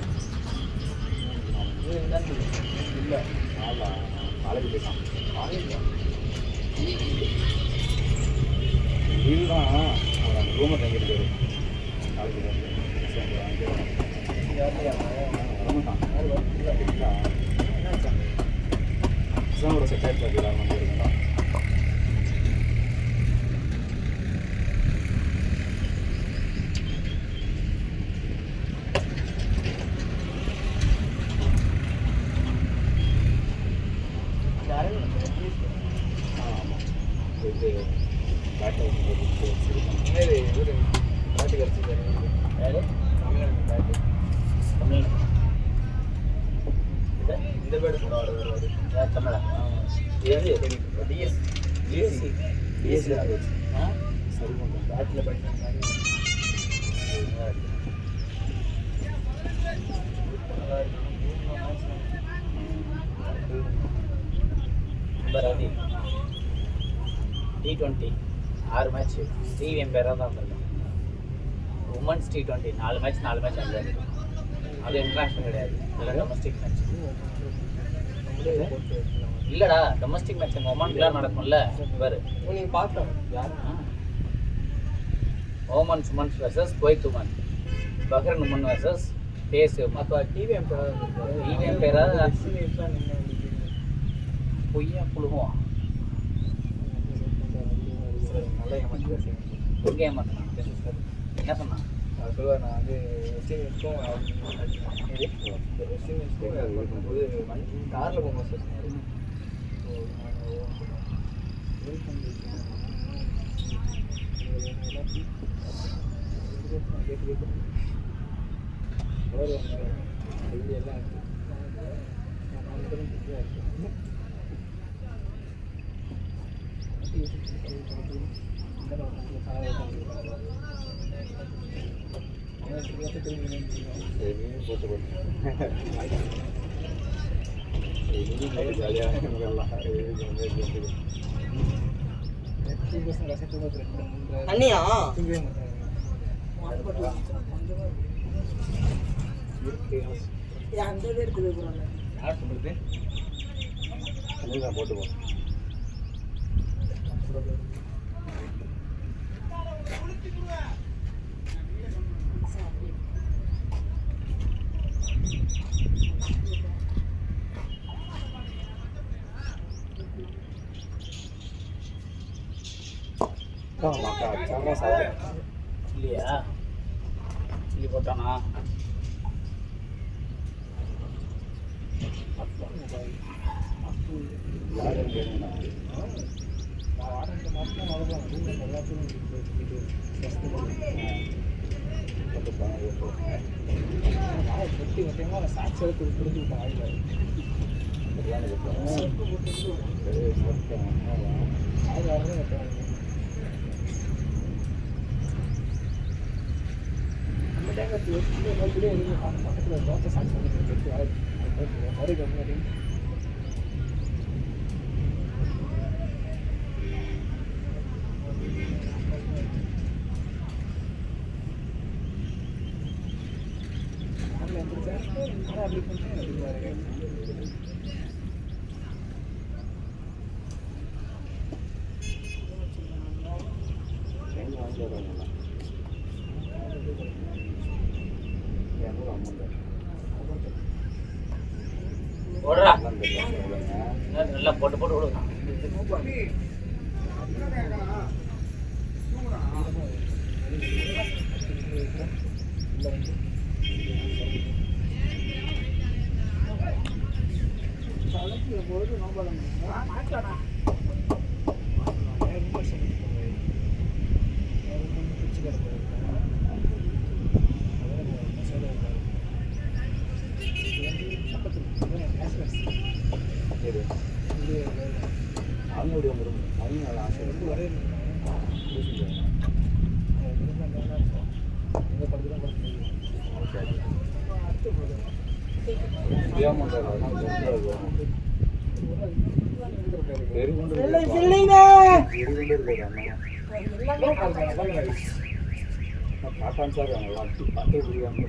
S1: இல்லை
S2: நாளைக்கு போயிட்டான் லீவு தான். அவர் அந்த ரூமை தங்கிட்டு நாளைக்கு வரமாட்டான். எக்ஸாமோட செட் ஆகிட்டு இருக்கா.
S1: இந்த பேடு சொல்லுவாரு
S4: தமிழா
S1: பேட்டில் படிச்சாங்க.
S4: ரவி T20 6 மேட்ச் டிவிஎம் பேராக தான் வந்திருக்கான். உமன்ஸ் T20 4 மேட்ச் அங்கே இருக்கு. அது இன்டர்நேஷ்னல் கிடையாது, அதெல்லாம் டொமஸ்டிக் மேட்ச். இல்லைடா டொமஸ்டிக் மேட்ச் எங்கள் ஒமான்குலாம் நடக்கும்ல. இவர்
S1: நீங்கள் பார்த்தோம் யார்
S4: women's women's versus Kuwait women, Bahrain women versus பேஸ்
S1: அப்போ டிவிஎம்
S4: டிவிஎம் பேராக பொய்யா புழுகுவான்.
S1: நல்லா ஏமாற்றி பேசுகிறேன்.
S4: எங்கே ஏமாத்தினான்? என்ன சொன்னான்?
S1: அது சொல்லுவார், நான் வந்து வெஸ்டின்ஸ்க்கும் பண்ணும்போது காரில் போகும்போது சொன்னார். எல்லாம் இருக்கு.
S2: போட்டு ஜாலியாக
S1: அண்ணியா
S3: அந்த இது எடுத்து வைக்கிறாங்க.
S5: யார் சொல்றது
S2: போட்டுப்போம்.
S4: இல்லையா சில்லி போட்டானா போடுறா நல்லா போட்டு போட்டு விடுங்க.
S2: அவங்களுடைய அவங்க ஆசை பாட்டான் சார் அவங்க பாட்டே புரியாம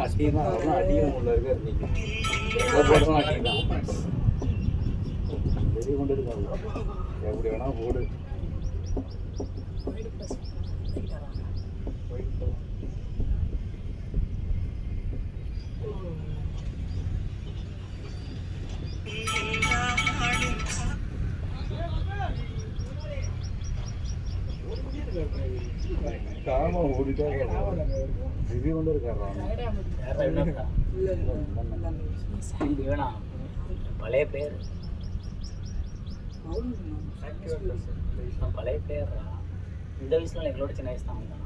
S2: அடிதான் வரணும் அடியும் உள்ள இருக்க நீங்க போடுறோம் அடிதான் வெளியே கொண்டு இருக்காங்க எப்படி வேணா போடு காம ஓடிட்டா ரிவ்யூ கொண்டு இருக்காரா
S4: இது வேணாம் பழைய பேர் பழைய பேர் இந்த வயசுல எங்களோட சின்ன வயசு தான் வந்தான்.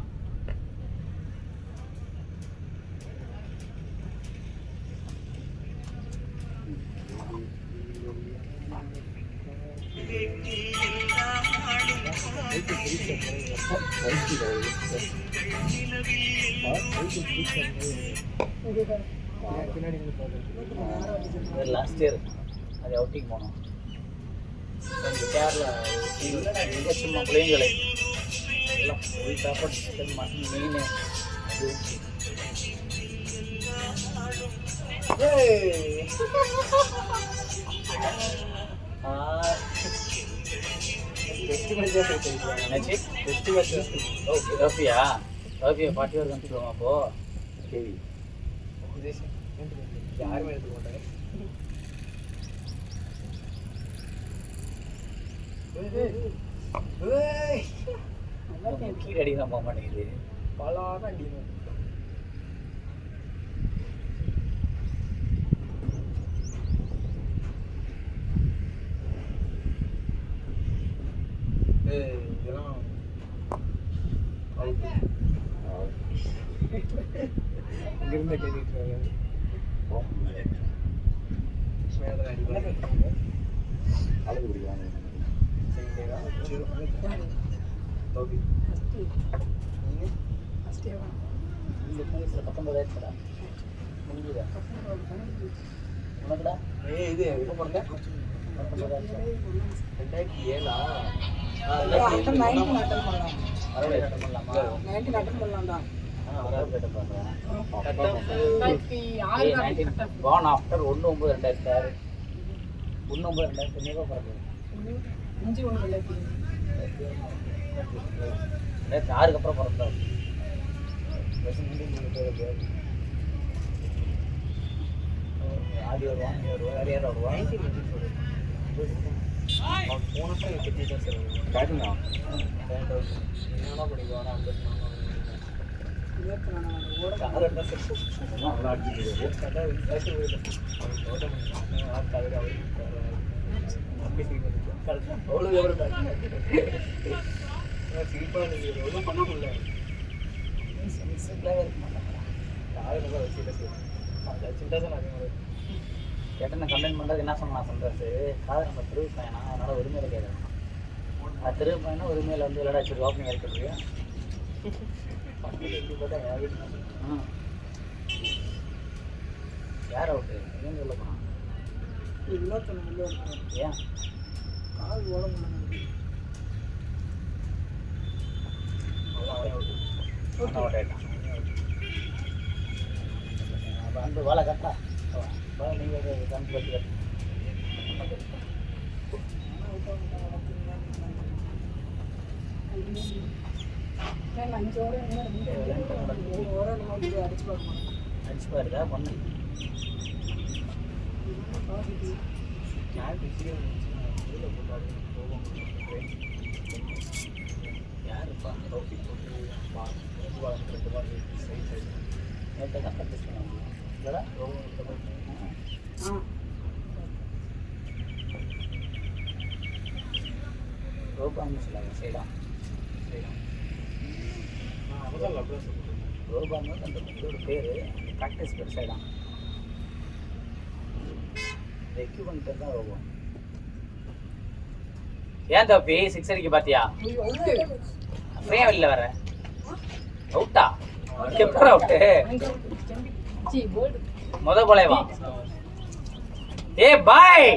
S4: லாஸ்ட் இயர் அது அவுட்டிங் போனோம் கேரளா இங்கே சும்மா பிள்ளைங்களை எல்லாம் ஃபுல் சாப்பாடு சிக்கன் மட்டன் மீன் ரஃபியா பாட்டி ஒரு கமிச்சுடுவோம் அப்போ சரி
S1: யாருமே எடுத்துக்க மாட்டாங்க.
S4: கீழே அடிக்கலாம் போக மாட்டேங்குது
S1: பலாதான் அடிக்கணும். இங்கிருந்து கேட்டுட்டு இருக்காரு. மேல அடிப்பாங்க.
S2: அழகு பிடிக்கிறாங்க.
S1: ஓகே.
S3: ஃபர்ஸ்ட் இயர்
S4: இந்த வயசுல 19 ஆயிடுச்சுடா. முடிஞ்சுதா? உனக்குடா?
S1: ஏய் இது எப்போ பிறந்த?
S4: 19 ஆயிடுச்சா?
S1: 2007
S3: அட்டன் 19 அட்டன் பண்ணலாம்.
S4: அறுபது அட்டன் பண்ணலாமா?
S3: 19 அட்டன் பண்ணலாம்டா.
S4: அறுபது அட்டன் பண்றேன்.
S6: 2006 தான்
S4: 19 born after 1/9/2006. 1/9/2006 நீ எப்போ பிறந்தது?
S3: 5/1/2006.
S4: 2006க்கு அப்புறம் பிறந்தா. ஆடி வருவான், நீ வருவா, வேற யாரும் வருவா?
S1: 1994. அவன் போன வருஷம் எனக்கு 50 தான் சார் வருது.
S2: கேட்டுங்க.
S1: 10,000. என்னென்ன படிக்குவானா அந்த
S3: நேத்து நான் ஓட
S1: கார் என்ன சார்
S2: சும்மா நல்லா அடிச்சுட்டு
S1: கரெக்டாக விசாரிச்சு போயிட்டேன். அவன் தோட்டம் தவிர அவ்வளோ விவரம் சிரிப்பாக இருந்துச்சு. ஒன்றும் பண்ண முடியல.
S4: சிம்பிளாகவே இருக்க மாட்டாங்க.
S1: கார் நல்லா வச்சுக்கிட்ட சார் அது சின்ன சார் அதிகமாக
S4: கேட்ட நான் கம்ப்ளைண்ட் பண்ணுறது என்ன சொன்னான் சந்தோஷ், காதல் நம்ம திருவி பையனா அதனால் உரிமையில் கேட்குறேன். அது திருவி பையனா உரிமையில் வந்து விளையாட வச்சு வாக்கிங் வரைக்கிறீங்க.
S1: பார்த்தா என் வீட்டு
S4: யார் அவுட்டு எங்கேயும் சொல்ல போனான்?
S3: இன்னொருத்தன் உள்ள இருக்கான்.
S4: ஏன்
S3: கால் ஓட முடியல.
S4: அவுட் ஆகிட்டான். அப்போ அந்த வாழை கட்டா நீங்கள் கணக்கு பற்றி கட்டு.
S3: நான் 5 ஓட என்ன 2 ஓட நம்ம அடிச்சு பார்க்கணும்.
S4: அடிச்சு பாருக்கா பொண்ணு.
S1: யார் பிஸியாக இதில் போட்டாரு போவோம்.
S4: யாருப்பா
S1: ரோட்டி போட்டு ரெண்டு மாதிரி சைட் சைடு
S4: நேற்று தான் ப்ராக்டிஸ் பண்ண முடியும் இல்லைடா? ரோபான்னு சொல்லாங்க சைடா.
S1: அவதான் அப்படியே சொல்லிட்டு
S4: ரோபான்னு அந்த இதோட பேர், ப்ராக்டிஸ் பேர் சைடா. எக்யூப்மெண்ட் பேர் தான் ரோபா. ஏன் தப்பி 6 அடிக்க பார்த்தியா? அப்படியே வெளில வர அவுட்டா? எப்பறம் அவுட்டு?
S6: ஜி போல்ட்
S4: முத போலே வா. ஏ பாய்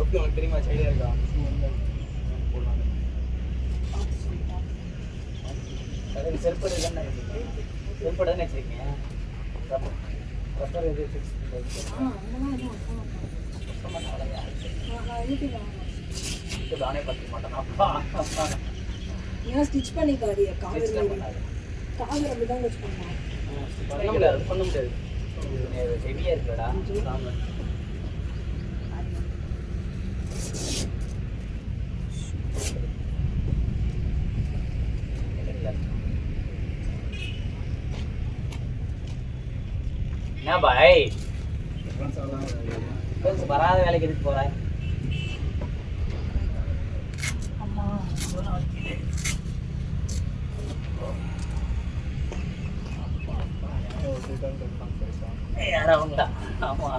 S1: ஓகே உனக்கு தெரியுமா சைடியா இருக்கா
S4: செருப்பு தானே வச்சிருக்கீங்க. எது ஃபிக்ஸ் நானே பார்த்துக்க மாட்டேன். அப்பா
S3: ஏன் ஸ்டிச் பண்ணிக்காது காதல் காதல் அப்படிதான் வச்சு பண்ணுவான்.
S1: பண்ண முடியாது பண்ண முடியாது
S4: ஹெவியாக இருக்குடா. என்ன பாய் வராத வேலைக்கு எதுக்கு போகிறேன்? யாரா அவங்களா? ஆமா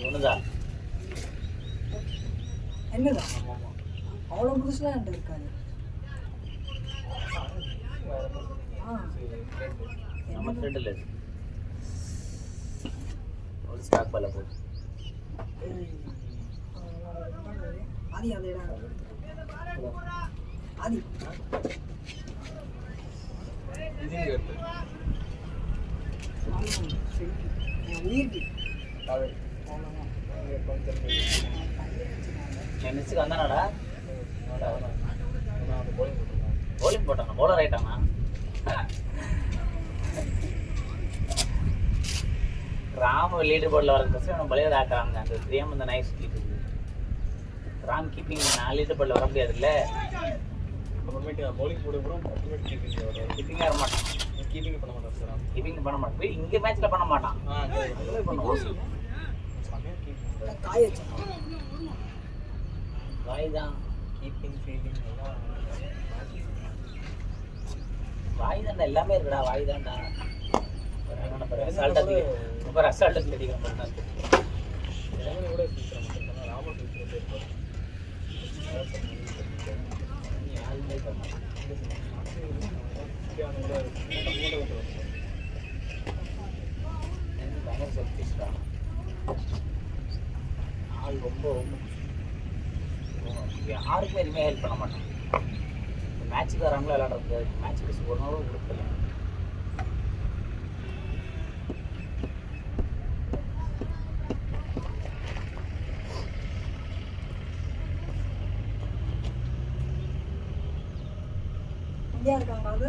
S4: ஒண்ணுதான்.
S3: என்னதான் அவ்வளோ புதுசுலாம் என்கிட்ட இருக்காது.
S4: நம்ம ஃப்ரெண்டில் இருக்கு ஒரு ஸ்டாக் பால போட்டு
S3: ஆதி அதேடா ஆதி உயிருக்கு
S1: கொஞ்சம்
S4: என் மிஸ்ஸுக்கு வந்தானாடா
S1: நான் அந்த bowling போட்டிருக்கேன்.
S4: bowling போட்டானா bowler ஆயிட்டானா ராம் லீடர் போர்டில் வரது பஸ் நம்ம பலையர் ஆக்குறாங்க அந்த தெரியாமல் இந்த நாய் சுற்றிட்டு இருக்கு ராம் கீப்பிங் நான் லீடர் போர்டில் வர முடியாது இல்லை
S1: அப்புறமேட்டு நான் bowling போட கூட அப்புறமேட்டு keeping வருவாரு.
S4: கீப்பிங்காக வர மாட்டான்
S1: keeping பண்ண மாட்டார் சார்.
S4: கீப்பிங் பண்ண மாட்டான் போய் இங்கே மேட்ச்சில் பண்ண மாட்டான்
S1: அங்கே
S4: பண்ணுவான்
S1: செமையா keeping பண்றாரு.
S3: காய வச்சோம்
S4: வாய் தான்
S1: keeping, fielding எல்லாம்
S4: வாய் தான்டா எல்லாமே இருக்குடா வாய் தான்டா ரொம்ப அசால்ட்டாக தெரியும்
S1: எல்லாமே கூட சீக்கிரம் மட்டும் ராம சீக்கிரம் இருப்பார்.
S4: யாருமே பண்ண பயங்கர செல்ஃபிஷ்டா ஆள் ரொம்ப ரொம்ப யாருக்குமே எதுவுமே ஹெல்ப் பண்ண மாட்டான் மேட்ச்சுக்கு வராங்களோ விளையாடுறது மேட்ச்சுக்கு ஒரு நாளும் கொடுக்கல
S3: இந்தியா இருக்காங்க அது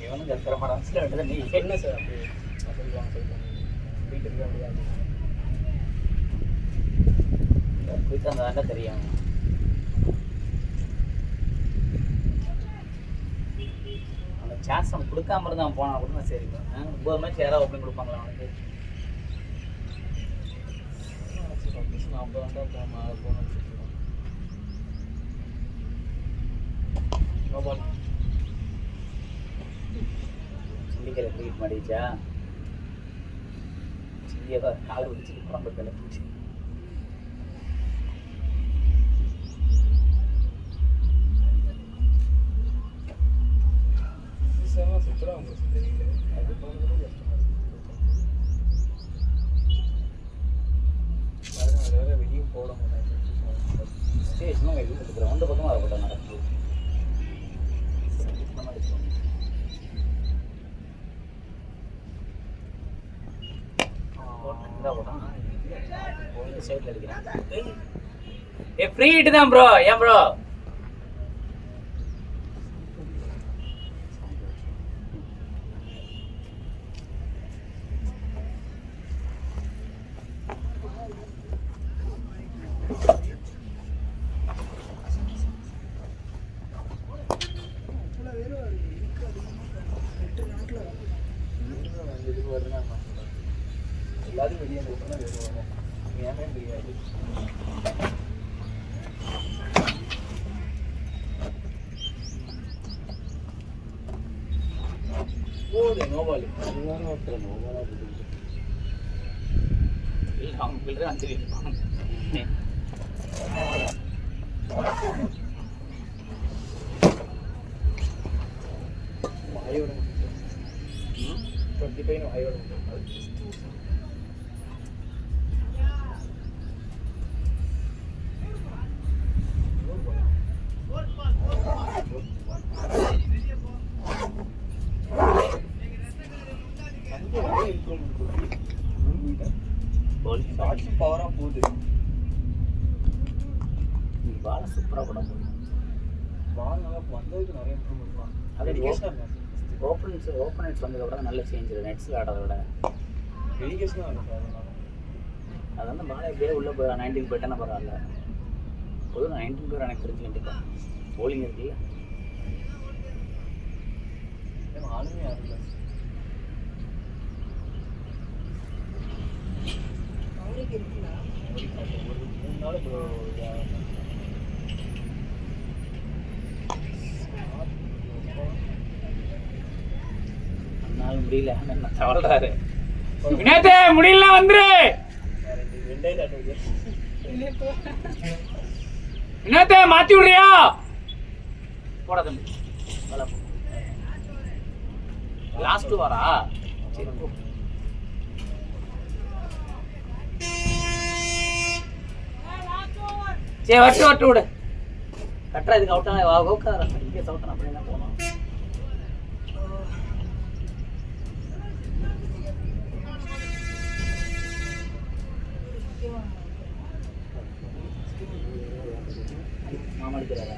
S4: இவனும் கத்துற மாட்டான் நீ
S1: என்ன சார் அப்படி வீட்டுக்கு அப்படியா
S4: போயிட்டு அந்த தாண்டா தெரியும் அந்த சான்ஸ் அவன் கொடுக்காம இருந்தா அவன் போனா கூட சரி 9 மேட்ச் யாராவது ஓப்பனிங் கொடுப்பாங்களா அவனுக்கு
S1: நான் அப்போ போகணும்னு நோபால்
S4: சிந்திக்கல கிரிக்கெட் மாடிச்சா சிந்தியதா கால் பிடிச்சி குழம்பு கிளப்பிச்சு
S1: சுற்றுலா உங்களுக்கு தெரியல அது போகிறது கஷ்டமாக இருக்குது. அது வேற வெளியும் போட மாட்டாங்க.
S4: ஸ்டேஷனும் வெளியே கிரவுண்டு பக்கமாக வரப்பட்ட நடக்குது சைட்ல இருக்கிறேன் ஏ ஃப்ரீ ஹிட் தான் ப்ரோ ஏன் ப்ரோ
S1: எல்லாரும் வெளியே போனால் வருவாங்க ஏன்னே தெரியாது. போகுது நோபாலு அதுதான் ஒருத்தர் நோபாலாக இருக்குது.
S4: இல்லை அவங்க பிள்ளை வந்து இருப்பாங்க
S1: ஐயோட 25 ஐயோட பவராக போகுது.
S4: பால் சூப்பராக கூட
S1: பால் நல்லா வந்ததுக்கு நிறைய இம்ப்ரூவ்மெண்ட் தான்.
S4: அது
S1: டெடிகேஷனாக இருந்தா
S4: ஓப்பனன்ஸ் வந்ததுக்கப்புறம் நல்ல சேஞ்ச் நெட்ஸில் ஆடுறத விட
S1: டெடிகேஷனாக இருக்கும். அதனால
S4: அது வந்து பால் எப்படியே உள்ளே போய் 19 போயிட்டேன்னா பரவாயில்ல பொதுவாக 19 பேர் எனக்கு தெரிஞ்சு கண்டிப்பாக போலிங் இருக்குல்ல
S1: ஆளுமே யாரும் இல்லை.
S3: அவருக்கு இருக்குல்ல
S1: ஒரு 3 நாள் இப்போ
S4: அதனால முடியல என்ன தவறாரு வினோதே முடியல வந்துரு வினோதே மாற்றி விடுறியா போட தம்பி லாஸ்ட் வரா சரி போ. சரி வட்டு விடு கட்டுறா இதுக்கு அவுட்டான உட்கார இங்கே சவுட்டன் அப்படி என்ன போனோம் மாமா அடிக்கிறாரா